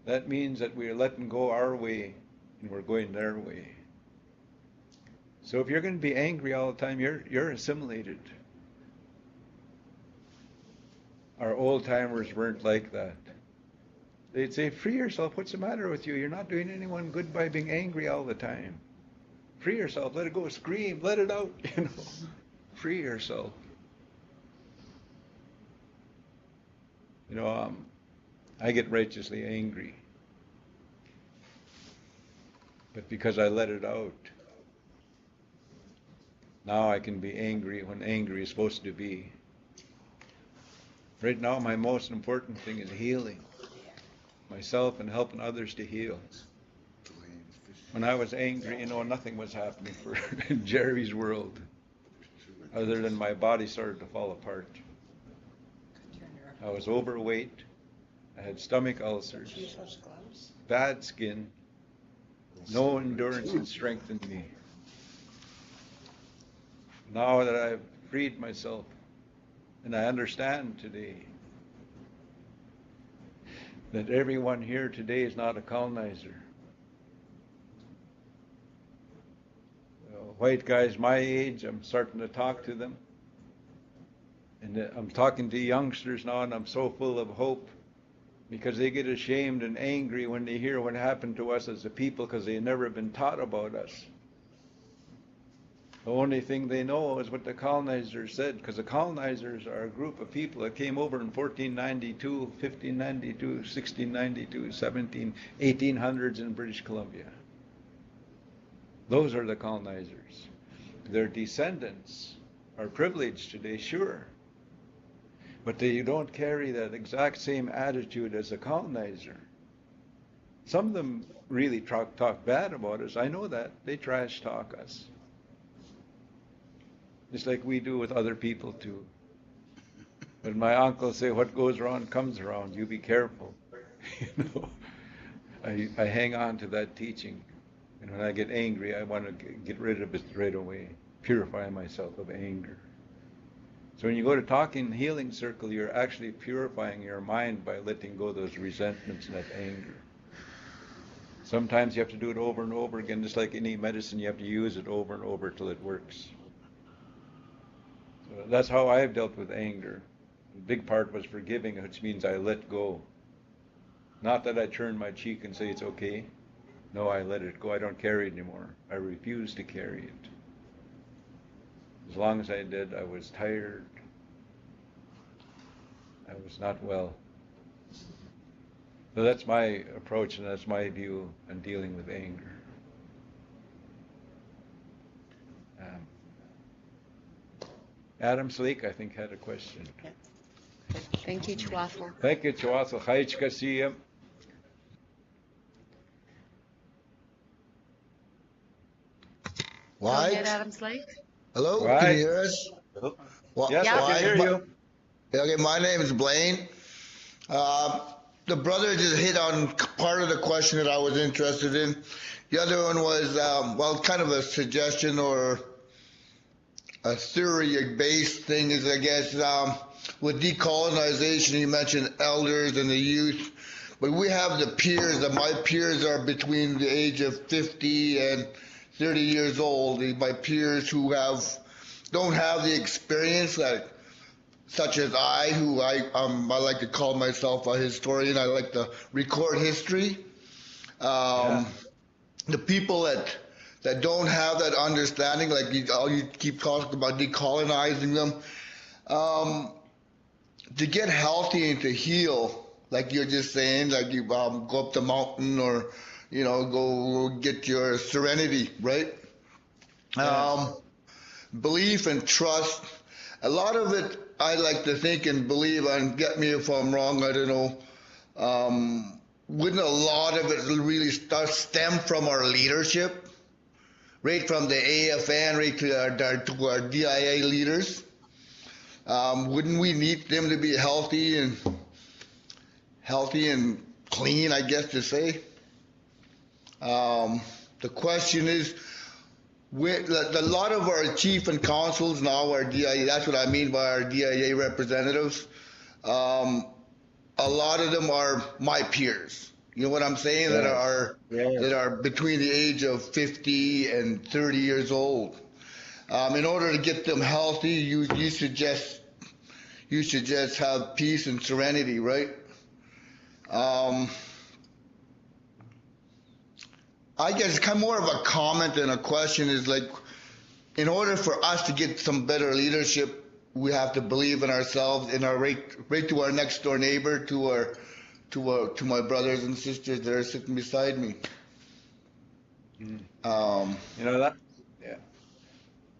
that means that we're letting go our way and we're going their way. So if you're going to be angry all the time, you're assimilated. Our old timers weren't like that. They'd say, free yourself. What's the matter with you? You're not doing anyone good by being angry all the time. Free yourself. Let it go. Scream. Let it out. You know, free yourself. You know, I get righteously angry. But because I let it out, now I can be angry when angry is supposed to be. Right now, my most important thing is healing myself and helping others to heal. When I was angry, you know, nothing was happening for Jerry's world other than my body started to fall apart. I was overweight. I had stomach ulcers, bad skin, no endurance and strength in me. Now that I've freed myself, and I understand today that everyone here today is not a colonizer. White guys my age, I'm starting to talk to them. And I'm talking to youngsters now, and I'm so full of hope because they get ashamed and angry when they hear what happened to us as a people because they've never been taught about us. The only thing they know is what the colonizers said, because the colonizers are a group of people that came over in 1492, 1592, 1692, 1800s in British Columbia. Those are the colonizers. Their descendants are privileged today, sure. But they don't carry that exact same attitude as a colonizer. Some of them really talk bad about us. I know that. They trash talk us. Just like we do with other people too. But my uncle say, what goes around comes around. You be careful. You know, I hang on to that teaching. And when I get angry, I want to get rid of it right away. Purify myself of anger. So when you go to talking healing circle, you're actually purifying your mind by letting go of those resentments and that anger. Sometimes you have to do it over and over again, just like any medicine, you have to use it over and over till it works. So that's how I've dealt with anger. The big part was forgiving, which means I let go. Not that I turn my cheek and say it's okay. No, I let it go. I don't carry it anymore. I refuse to carry it. As long as I did, I was tired. I was not well. So that's my approach, and that's my view on dealing with anger. Adam Sleek, I think, had a question. Thank you, Chihuahua. Thank you, Chihuahua. Chaychka Siyam. Go ahead, Why? Adam Slade. Hello, can Why? you hear us? Yes, I can hear you. Okay, my name is Blaine. The brother just hit on part of the question that I was interested in. The other one was, well, kind of a suggestion or a theory-based thing is, I guess, with decolonization, you mentioned elders and the youth, but we have the peers, and my peers are between the age of 50 and 30 years old. My peers who don't have the experience, such as I like to call myself a historian. I like to record history. The people that don't have that understanding, like you keep talking about decolonizing them, to get healthy and to heal, like you're just saying, like you go up the mountain or go get your serenity, right? Yes. Belief and trust. A lot of it, I like to think and believe, and get me if I'm wrong, I don't know. Wouldn't a lot of it really stem from our leadership, right from the AFN, right to our DIA leaders? Wouldn't we need them to be healthy and clean, I guess to say? The question is, a lot of our chief and councils now are DIA. That's what I mean by our DIA representatives. A lot of them are my peers. You know what I'm saying? Yes. That are between the age of 50 and 30 years old. In order to get them healthy, you should just have peace and serenity, right? I guess it's kind of more of a comment than a question. Is like, in order for us to get some better leadership, we have to believe in ourselves, in our right to our next door neighbor, to my brothers and sisters that are sitting beside me. That. Yeah.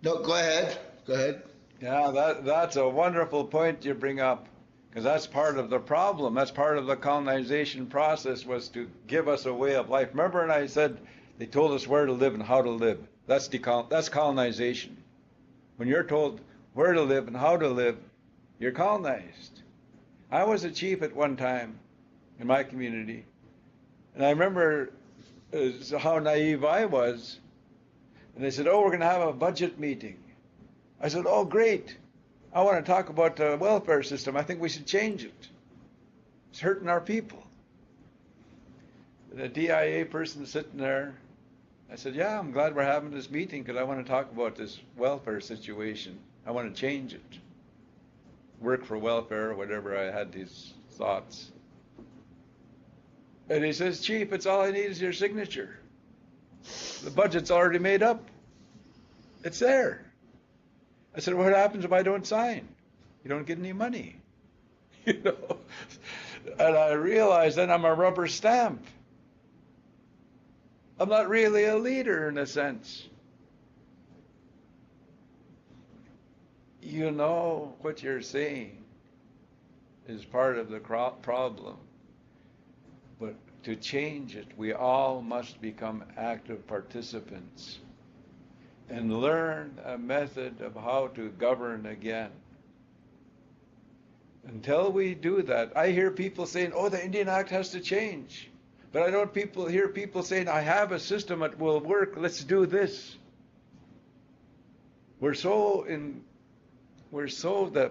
No, go ahead. Go ahead. Yeah, that's a wonderful point you bring up, because that's part of the problem. That's part of the colonization process, was to give us a way of life. Remember, and I said they told us where to live and how to live. That's colonization. When you're told where to live and how to live, you're colonized. I was a chief at one time in my community, and I remember how naive I was. And they said, "Oh, we're going to have a budget meeting." I said, "Oh, great. I want to talk about the welfare system. I think we should change it. It's hurting our people." The DIA person sitting there, I said, "Yeah, I'm glad we're having this meeting because I want to talk about this welfare situation. I want to change it. Work for welfare," or whatever. I had these thoughts. And he says, "Chief, it's all I need is your signature. The budget's already made up. It's there." I said, "What happens if I don't sign?" "You don't get any money." And I realized then I'm a rubber stamp. I'm not really a leader in a sense. You know what you're saying is part of the problem. But to change it, we all must become active participants and learn a method of how to govern again. Until we do that, I hear people saying, "Oh, the Indian Act has to change." But I don't hear people saying, "I have a system that will work, let's do this." The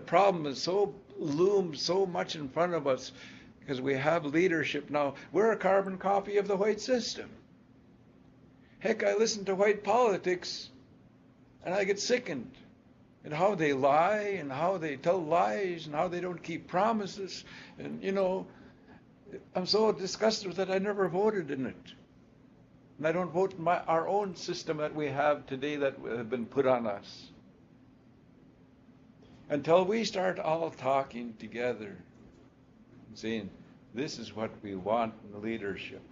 problem is looms so much in front of us because we have leadership now. We're a carbon copy of the white system. Heck, I listen to white politics and I get sickened at how they lie and how they tell lies and how they don't keep promises. And, I'm so disgusted with it, I never voted in it. And I don't vote in our own system that we have today that have been put on us. Until we start all talking together and saying, This is what we want in leadership.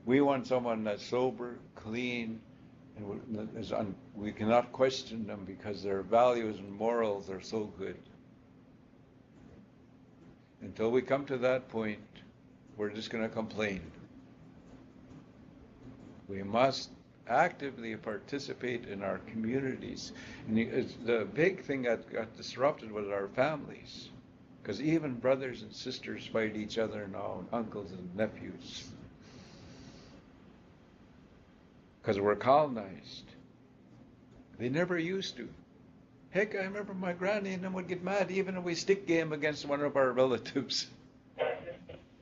We want someone that's sober, clean, and we cannot question them because their values and morals are so good. Until we come to that point, we're just going to complain. We must actively participate in our communities. And the big thing that got disrupted was our families. Because even brothers and sisters fight each other now, uncles and nephews. Because we're colonized. They never used to. Heck, I remember my granny and them would get mad even if we stick game against one of our relatives.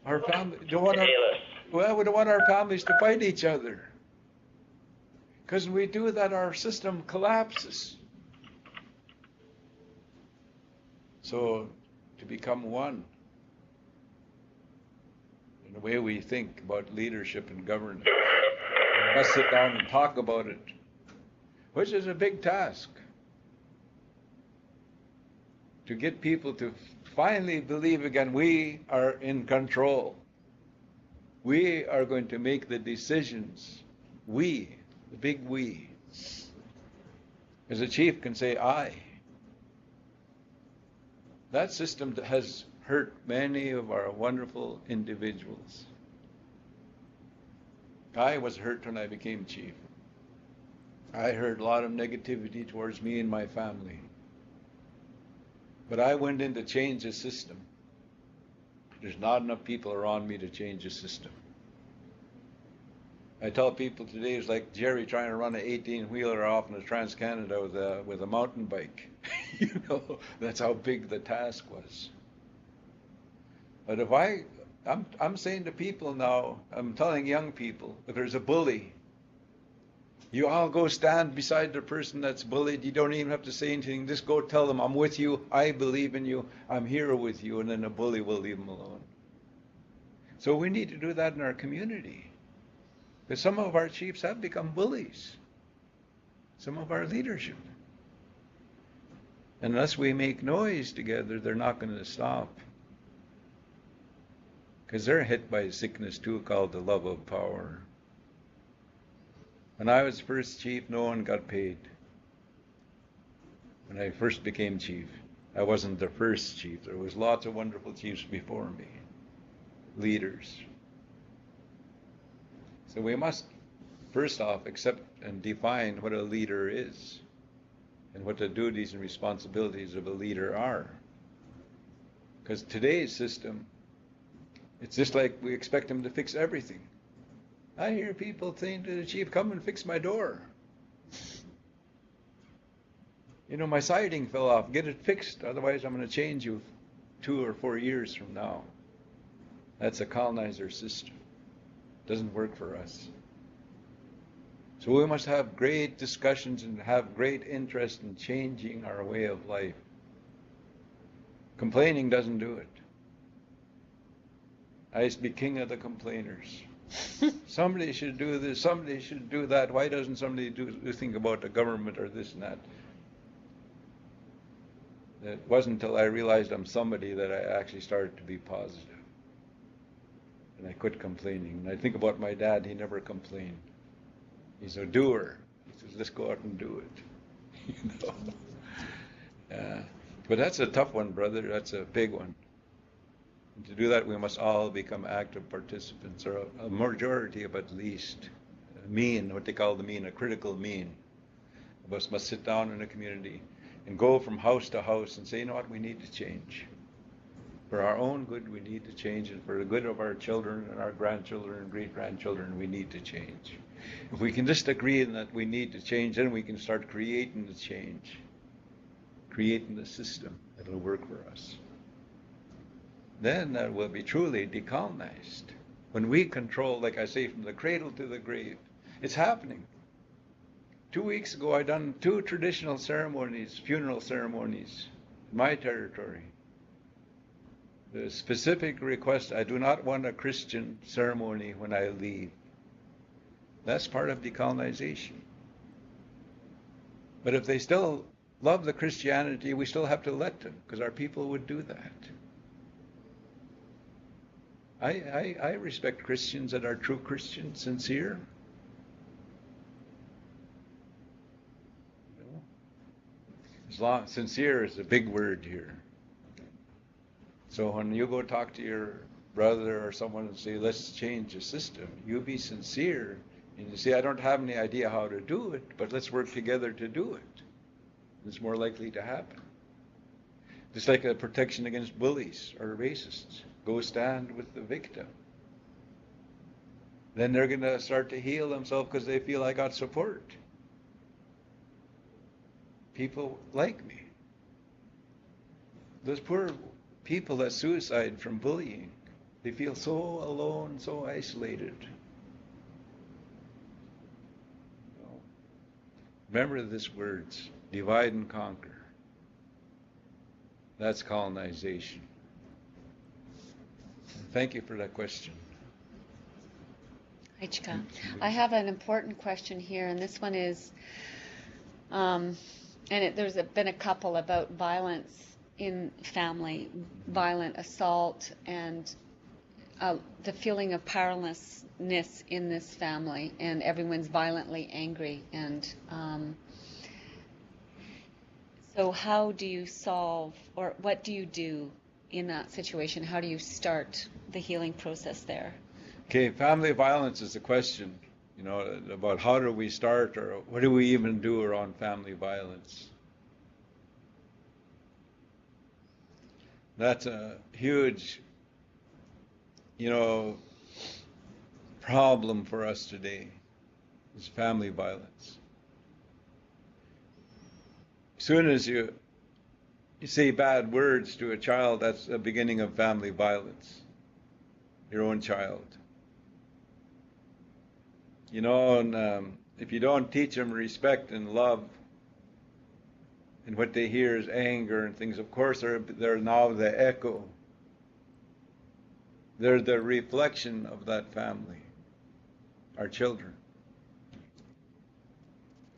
Our family, we don't want our families to fight each other. Because when we do that, our system collapses. So, to become one in the way we think about leadership and governance, we must sit down and talk about it, which is a big task. To get people to finally believe again, we are in control. We are going to make the decisions. We, the big we. As a chief can say, I. That system has hurt many of our wonderful individuals. I was hurt when I became chief. I heard a lot of negativity towards me and my family. But I went in to change the system. There's not enough people around me to change the system. I tell people today it's like Jerry trying to run an 18-wheeler off in a Trans-Canada with a mountain bike. You know, that's how big the task was. But if I'm saying to people now, I'm telling young people, if there's a bully, you all go stand beside the person that's bullied. You don't even have to say anything. Just go tell them, I'm with you, I believe in you, I'm here with you, and then the bully will leave them alone. So we need to do that in our community. Because some of our chiefs have become bullies. Some of our leadership. Unless we make noise together, they're not going to stop. Because they're hit by a sickness too called the love of power. When I was first chief, no one got paid. When I first became chief, I wasn't the first chief. There was lots of wonderful chiefs before me, leaders. So we must, first off, accept and define what a leader is and what the duties and responsibilities of a leader are. Because today's system, it's just like we expect them to fix everything. I hear people saying to the chief, come and fix my door. You know, my siding fell off, get it fixed, otherwise I'm going to change you 2 or 4 years from now. That's a colonizer system. Doesn't work for us. So we must have great discussions and have great interest in changing our way of life. Complaining doesn't do it. I used to be king of the complainers. Somebody should do this, somebody should do that. Why doesn't somebody do think about the government or this and that? It wasn't until I realized I'm somebody that I actually started to be positive. And I quit complaining. And I think about my dad, he never complained. He's a doer. He says, let's go out and do it. You know? But that's a tough one, brother. That's a big one. And to do that, we must all become active participants, or a majority of at least. A mean, what they call the mean, a critical mean. Of us must sit down in a community and go from house to house and say, you know what, we need to change. For our own good, we need to change, and for the good of our children and our grandchildren and great-grandchildren, we need to change. If we can just agree that we need to change, then we can start creating the change, creating the system that will work for us. Then that will be truly decolonized. When we control, like I say, from the cradle to the grave, it's happening. 2 weeks ago, I done 2 traditional ceremonies, funeral ceremonies, in my territory. The specific request, I do not want a Christian ceremony when I leave. That's part of decolonization. But if they still love the Christianity, we still have to let them, because our people would do that. I respect Christians that are true Christians, sincere. Sincere is a big word here. So when you go talk to your brother or someone and say, let's change the system, you be sincere. And you say, I don't have any idea how to do it, but let's work together to do it. It's more likely to happen. Just like a protection against bullies or racists. Go stand with the victim. Then they're going to start to heal themselves because they feel I got support. People like me. Those poor people that suicide from bullying, they feel so alone, so isolated. Remember these words, divide and conquer. That's colonization. Thank you for that question. Aichka. I have an important question here, and this one is, there's been a couple about violence in family, violent assault, and the feeling of powerlessness in this family, and everyone's violently angry. And so how do you solve, or what do you do in that situation? How do you start the healing process there? Okay, family violence is the question, about how do we start, or what do we even do around family violence? That's a huge, problem for us today, is family violence. As soon as you say bad words to a child, that's the beginning of family violence. Your own child. And if you don't teach them respect and love, and what they hear is anger and things, of course they're now the echo. They're the reflection of that family, our children.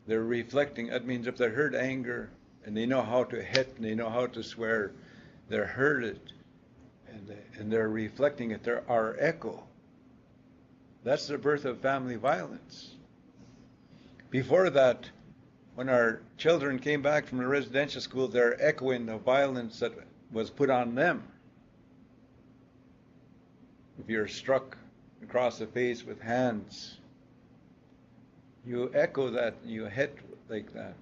They're reflecting. That means if they heard anger and they know how to hit and they know how to swear, they're heard it and they're reflecting it. They're our echo. That's the birth of family violence. Before that, when our children came back from the residential school, they're echoing the violence that was put on them. If you're struck across the face with hands, you echo that, you hit like that.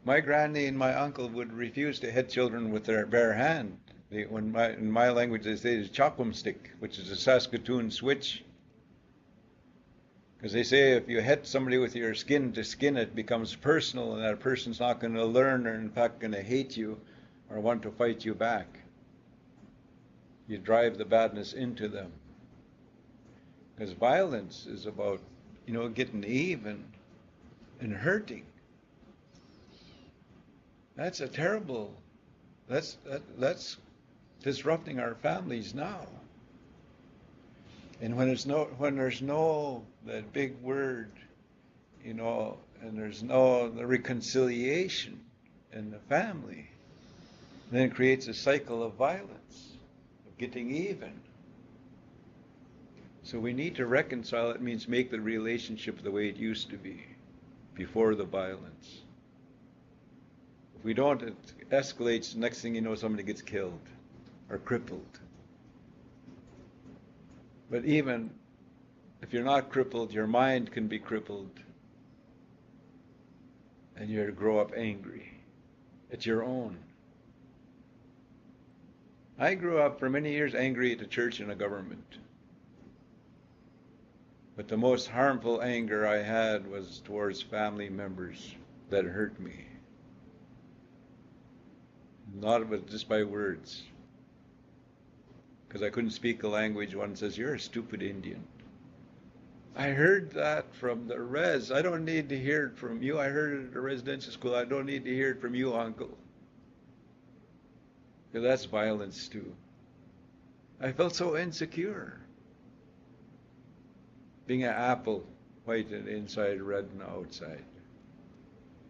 My granny and my uncle would refuse to hit children with their bare hand. In my language, they say it's chokum stick, which is a Saskatoon switch. Because they say if you hit somebody with your skin to skin, it becomes personal, and that person's not going to learn, or in fact going to hate you or want to fight you back. You drive the badness into them. Because violence is about, getting even and hurting. That's a terrible. That's disrupting our families now. And when there's no that big word, and there's no the reconciliation in the family, then it creates a cycle of violence, of getting even. So we need to reconcile. It means make the relationship the way it used to be, before the violence. If we don't, it escalates. Next thing you know, somebody gets killed or crippled. But even if you're not crippled, your mind can be crippled, and you grow up angry. It's your own. I grew up for many years angry at the church and the government. But the most harmful anger I had was towards family members that hurt me. Not just by words. Because I couldn't speak a language. One says, "You're a stupid Indian." I heard that from the res. I don't need to hear it from you. I heard it at a residential school. I don't need to hear it from you, uncle. Because that's violence too. I felt so insecure. Being an apple, white and inside, red and outside.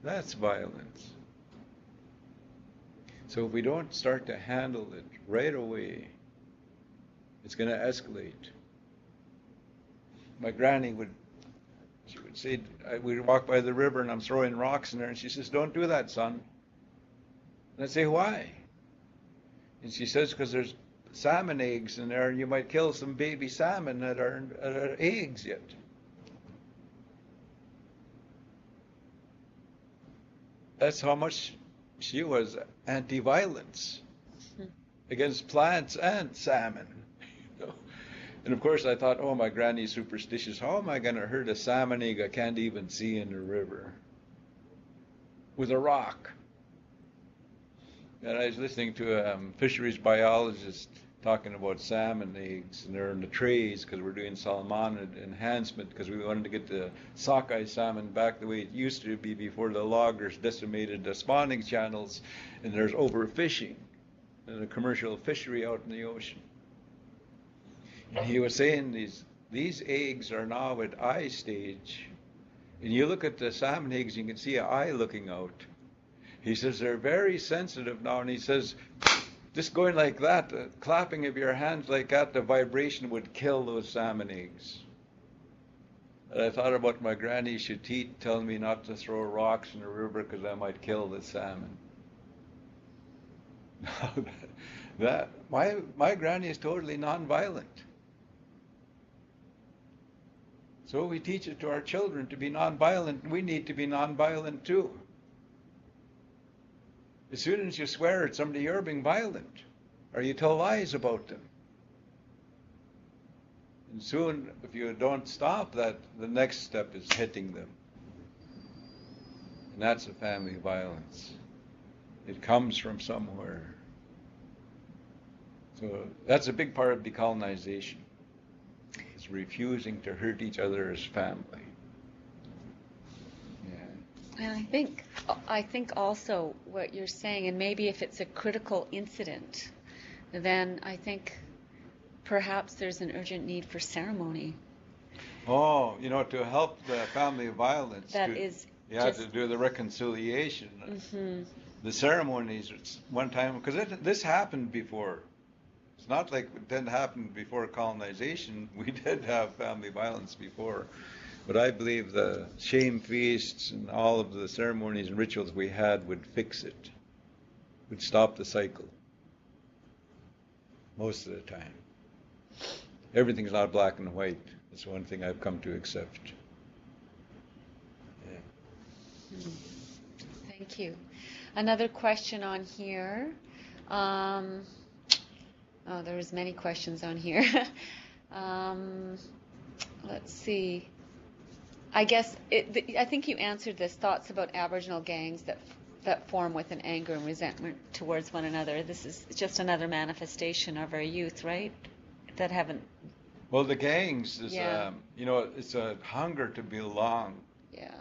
That's violence. So if we don't start to handle it right away, It's going to escalate. My granny would say, we'd walk by the river and I'm throwing rocks in there, and she says, "Don't do that, son." And I'd say, "Why?" And she says, "Because there's salmon eggs in there, and you might kill some baby salmon that are eggs yet." That's how much she was anti-violence against plants and salmon. And of course I thought, oh, my granny's superstitious. How am I going to hurt a salmon egg I can't even see in the river with a rock? And I was listening to a fisheries biologist talking about salmon eggs, and they're in the trays because we're doing salmonid enhancement because we wanted to get the sockeye salmon back the way it used to be before the loggers decimated the spawning channels, and there's overfishing and a commercial fishery out in the ocean. And he was saying these eggs are now at eye stage, and you look at the salmon eggs, you can see an eye looking out. He says they're very sensitive now, and he says just going like that, the clapping of your hands like that, the vibration would kill those salmon eggs. And I thought about my granny Shatit telling me not to throw rocks in the river because I might kill the salmon. My granny is totally nonviolent. So we teach it to our children to be nonviolent. We need to be nonviolent too. As soon as you swear at somebody, you're being violent, or you tell lies about them. And soon, if you don't stop that, the next step is hitting them. And that's a family violence. It comes from somewhere. So that's a big part of decolonization, is refusing to hurt each other as family. And I think also what you're saying, and maybe if it's a critical incident, then I think perhaps there's an urgent need for ceremony. Oh, to help the family violence. You have to do the reconciliation. Mm-hmm. The ceremonies, one time, because this happened before. It's not like it didn't happen before colonization. We did have family violence before. But I believe the shame feasts and all of the ceremonies and rituals we had would fix it, would stop the cycle most of the time. Everything's not black and white. That's one thing I've come to accept. Yeah. Thank you. Another question on here. There's many questions on here. Let's see. I guess I think you answered this. Thoughts about Aboriginal gangs that form with an anger and resentment towards one another. This is just another manifestation of our youth, right? That haven't. Well, the gangs is, it's a hunger to belong. Yeah.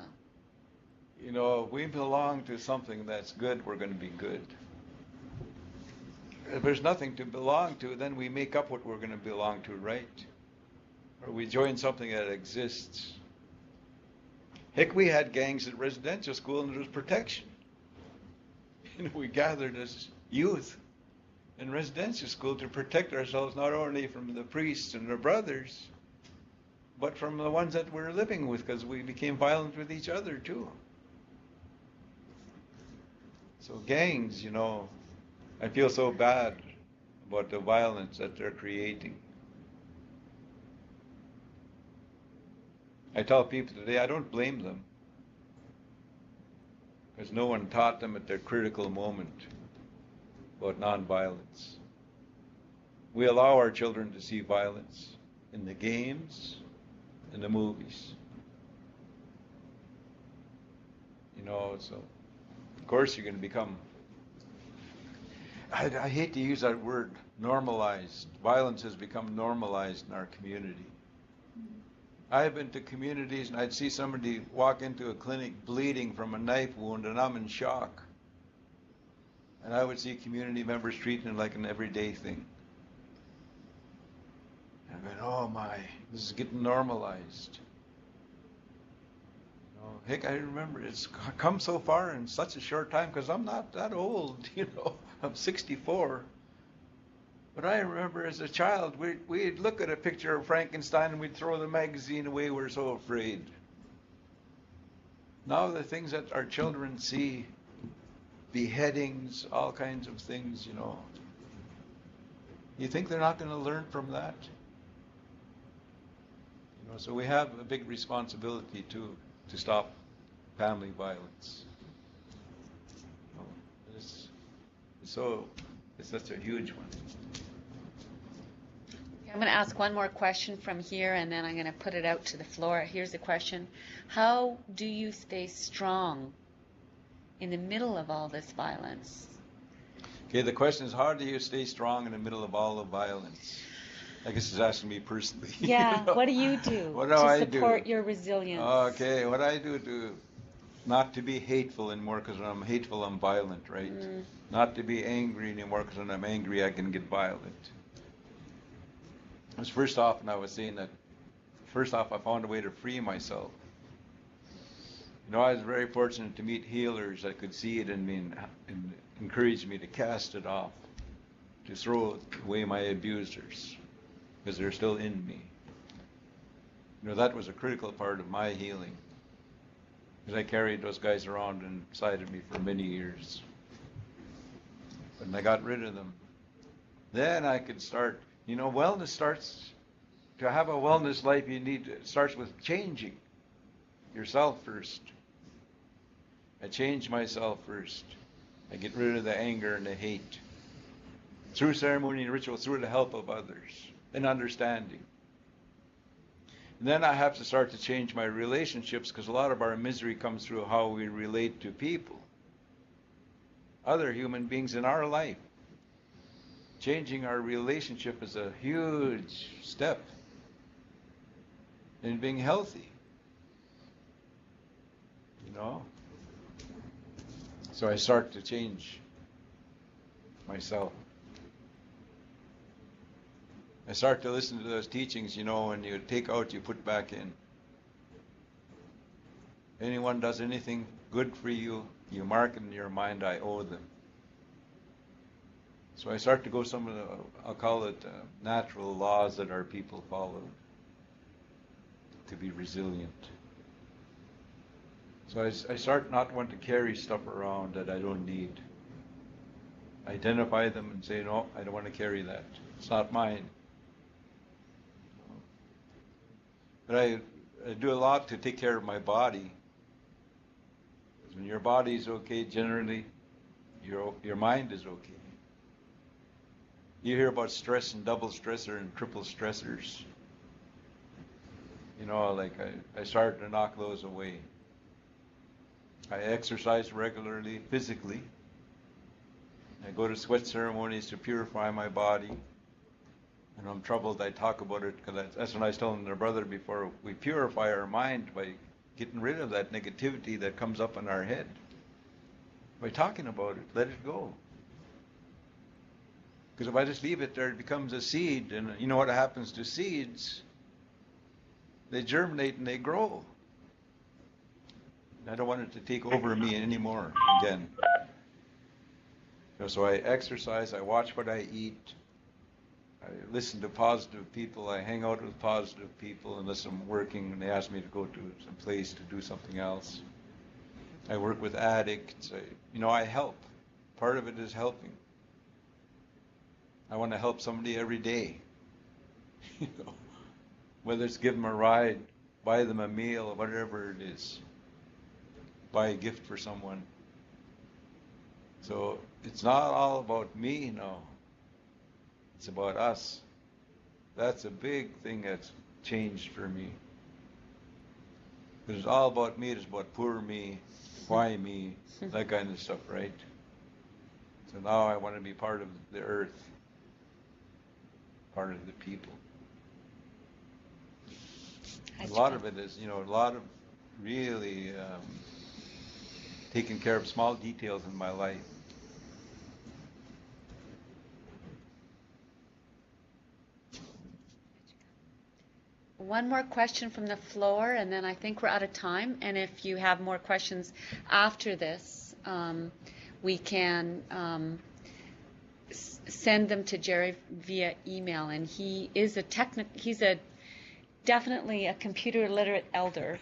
If we belong to something that's good, we're going to be good. If there's nothing to belong to, then we make up what we're going to belong to, right? Or we join something that exists. Heck, we had gangs at residential school and there was protection. We gathered as youth in residential school to protect ourselves not only from the priests and their brothers, but from the ones that we're living with, because we became violent with each other too. So gangs, I feel so bad about the violence that they're creating. I tell people today, I don't blame them, because no one taught them at their critical moment about nonviolence. We allow our children to see violence in the games, in the movies. So of course you're going to become, I hate to use that word, normalized. Violence has become normalized in our community. I've been to communities and I'd see somebody walk into a clinic bleeding from a knife wound and I'm in shock. And I would see community members treating it like an everyday thing. And I went, oh my, this is getting normalized. Heck, I remember it's come so far in such a short time because I'm not that old, I'm 64. But I remember as a child, we'd look at a picture of Frankenstein and we'd throw the magazine away. We're so afraid. Now the things that our children see, beheadings, all kinds of things, you know. You think they're not going to learn from that? You know, so we have a big responsibility to stop family violence. You know, it's such a huge one. I'm going to ask one more question from here, and then I'm going to put it out to the floor. Here's the question. How do you stay strong in the middle of all this violence? Okay, the question is, how do you stay strong in the middle of all the violence? I guess it's asking me personally. Yeah, You know? what do you do What do to I support do? your resilience? Okay, what I do to not to be hateful anymore, because when I'm hateful, I'm violent, right? Not to be angry anymore, because when I'm angry, I can get violent. First off, and I was saying that, first off, I found a way to free myself. You know, I was very fortunate to meet healers that could see it in me and encourage me to cast it off, to throw away my abusers, because they're still in me. You know, that was a critical part of my healing, because I carried those guys around inside of me for many years. When I got rid of them, then I could start. You know, wellness starts, to have a wellness life, it starts with changing yourself first. I change myself first. I get rid of the anger and the hate. Through ceremony and ritual, through the help of others and understanding. And then I have to start to change my relationships, because a lot of our misery comes through how we relate to people, other human beings in our life. Changing our relationship is a huge step in being healthy. You know? So I start to change myself. I start to listen to those teachings, you know, when you take out, you put back in. Anyone does anything good for you, you mark it in your mind, I owe them. So I start to go some of the, I'll call it natural laws that our people follow to be resilient. So I start not wanting to carry stuff around that I don't need. Identify them and say, no, I don't want to carry that. It's not mine. But I do a lot to take care of my body. Because when your body is okay, generally, your mind is okay. You hear about stress and double stressor and triple stressors. You know, like I started to knock those away. I exercise regularly, physically. I go to sweat ceremonies to purify my body. When I'm troubled, I talk about it, because that's what I was telling their brother before. We purify our mind by getting rid of that negativity that comes up in our head. By talking about it, let it go. Because if I just leave it there, it becomes a seed. And you know what happens to seeds? They germinate and they grow. I don't want it to take over me anymore again. So I exercise, I watch what I eat, I listen to positive people, I hang out with positive people unless I'm working and they ask me to go to some place to do something else. I work with addicts. I help. Part of it is helping. I want to help somebody every day. Whether it's give them a ride, buy them a meal, whatever it is. Buy a gift for someone. So it's not all about me, no. It's about us. That's a big thing that's changed for me. Because it's all about me, it's about poor me, why me, that kind of stuff, right? So now I want to be part of the earth, part of the people. A lot of it is, a lot of really taking care of small details in my life. One more question from the floor, and then I think we're out of time. And if you have more questions after this, we can send them to Gerry via email, and he is he's definitely a computer literate elder.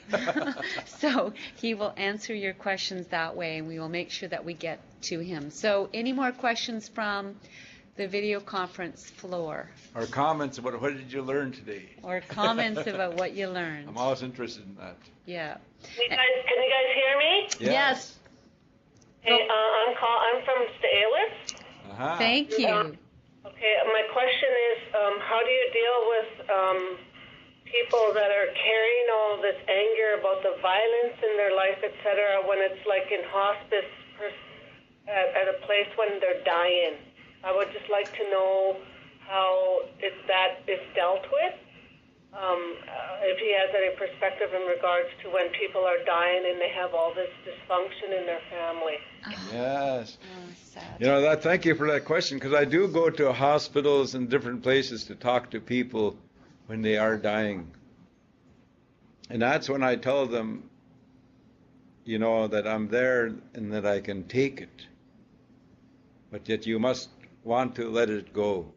So he will answer your questions that way, and we will make sure that we get to him. So any more questions from the video conference floor? Or comments about what did you learn today? Or comments about what you learned? I'm always interested in that. Yeah. Can you guys hear me? Yes. Hey, I'm from Staler. Uh-huh. Thank you. Okay, my question is, how do you deal with people that are carrying all this anger about the violence in their life, etc., when it's like in hospice at a place when they're dying? I would just like to know how that is dealt with. If he has any perspective in regards to when people are dying and they have all this dysfunction in their family. Yes. Oh, sad. You know, thank you for that question, because I do go to hospitals and different places to talk to people when they are dying. And that's when I tell them, you know, that I'm there and that I can take it. But yet you must want to let it go,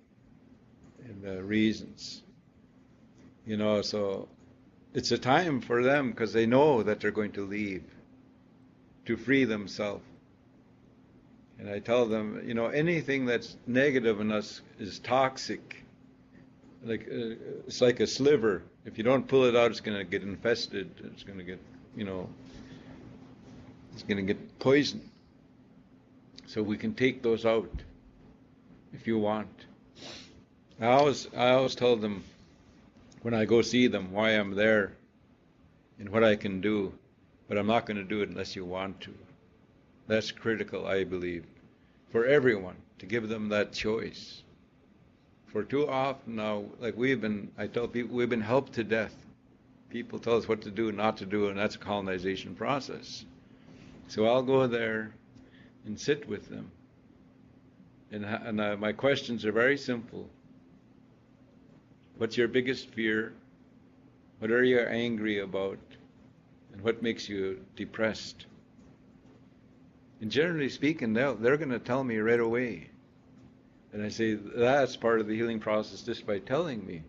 and the reasons. You know, so it's a time for them because they know that they're going to leave to free themselves. And I tell them, you know, anything that's negative in us is toxic. Like it's like a sliver. If you don't pull it out, it's going to get infested. It's going to get, you know, it's going to get poisoned. So we can take those out if you want. I always tell them when I go see them why I'm there and what I can do, but I'm not going to do it unless you want to. That's critical, I believe, for everyone, to give them that choice. For too often now, like I tell people, we've been helped to death. People tell us what to do and not to do, and that's a colonization process. So I'll go there and sit with them. And my questions are very simple. What's your biggest fear? What are you angry about? And what makes you depressed? And generally speaking, they're going to tell me right away. And I say, that's part of the healing process just by telling me.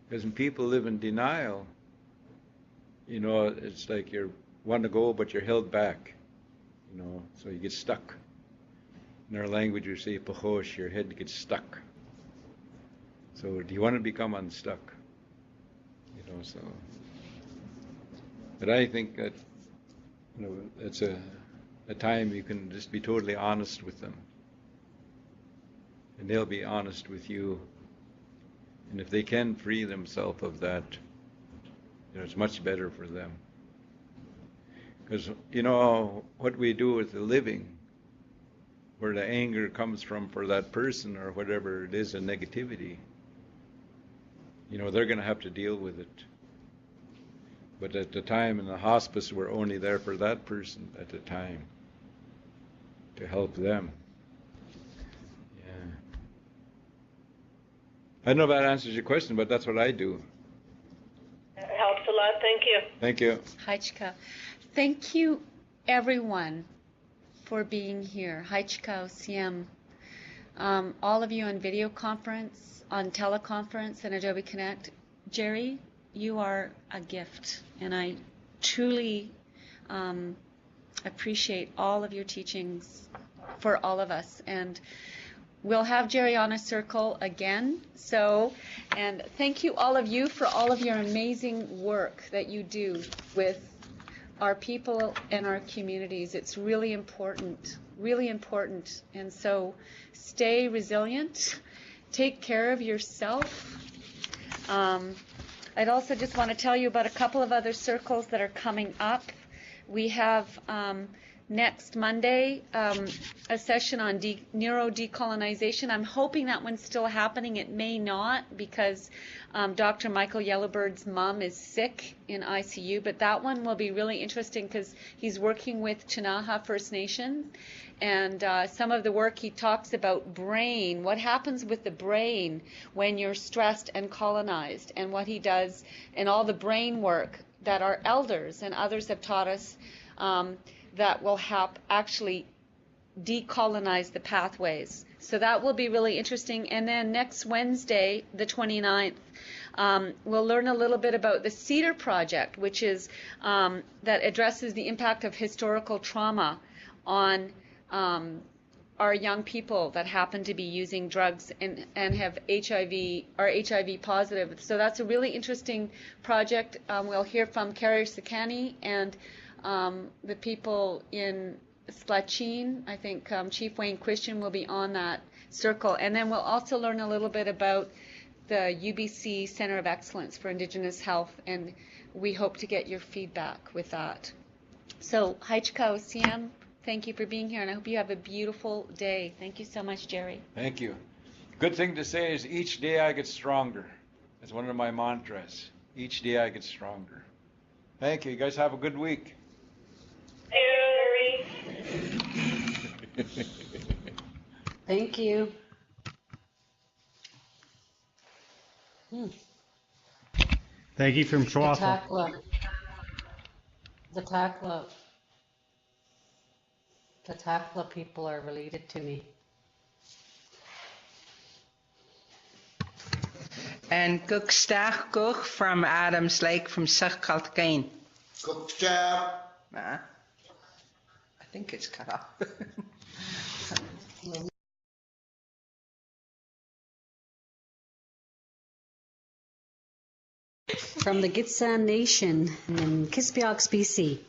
Because when people live in denial, you know, it's like you want to go, but you're held back. You know, so you get stuck. In our language, we say, pachosh, your head gets stuck. So do you want to become unstuck? You know, so. But I think that, you know, it's a time you can just be totally honest with them. And they'll be honest with you. And if they can free themselves of that, you know, it's much better for them. Because, you know, what we do with the living, where the anger comes from for that person or whatever it is, a negativity, you know, they're going to have to deal with it. But at the time in the hospice, we're only there for that person at the time to help them. Yeah. I don't know if that answers your question, but that's what I do. It helps a lot. Thank you. Thank you. Haichika. Thank you, everyone, for being here. Haichika Siem. All of you on video conference, on teleconference, and Adobe Connect. Gerry, you are a gift, and I truly appreciate all of your teachings for all of us. And we'll have Gerry on a circle again. So, and thank you all of you for all of your amazing work that you do with our people and our communities. It's really important, really important. And so stay resilient, take care of yourself. I'd also just want to tell you about a couple of other circles that are coming up. We have next Monday a session on neurodecolonization. I'm hoping that one's still happening. It may not, because Dr. Michael Yellowbird's mom is sick in ICU, but that one will be really interesting because he's working with Chinaha First Nation, and some of the work he talks about brain, what happens with the brain when you're stressed and colonized, and what he does, and all the brain work that our elders and others have taught us that will help actually decolonize the pathways So that will be really interesting. And then next Wednesday, the 29th, we'll learn a little bit about the CEDAR project, which is that addresses the impact of historical trauma on our young people that happen to be using drugs and have HIV, are HIV positive. So that's a really interesting project. We'll hear from Carrie Sakani and the people in Splatcheen. I think Chief Wayne Christian will be on that circle. And then we'll also learn a little bit about the UBC Center of Excellence for Indigenous Health, and we hope to get your feedback with that. So, Haichika Osiem, thank you for being here, and I hope you have a beautiful day. Thank you so much, Gerry. Thank you. Good thing to say is each day I get stronger. That's one of my mantras. Each day I get stronger. Thank you. You guys have a good week. Thank you. Thank you from Schwaffel. The Takla people are related to me. And Gukstach Guk from Adams Lake from Suckaltgain. Gukstach. I think it's cut off. From the Gitxsan Nation in Kispiox, BC.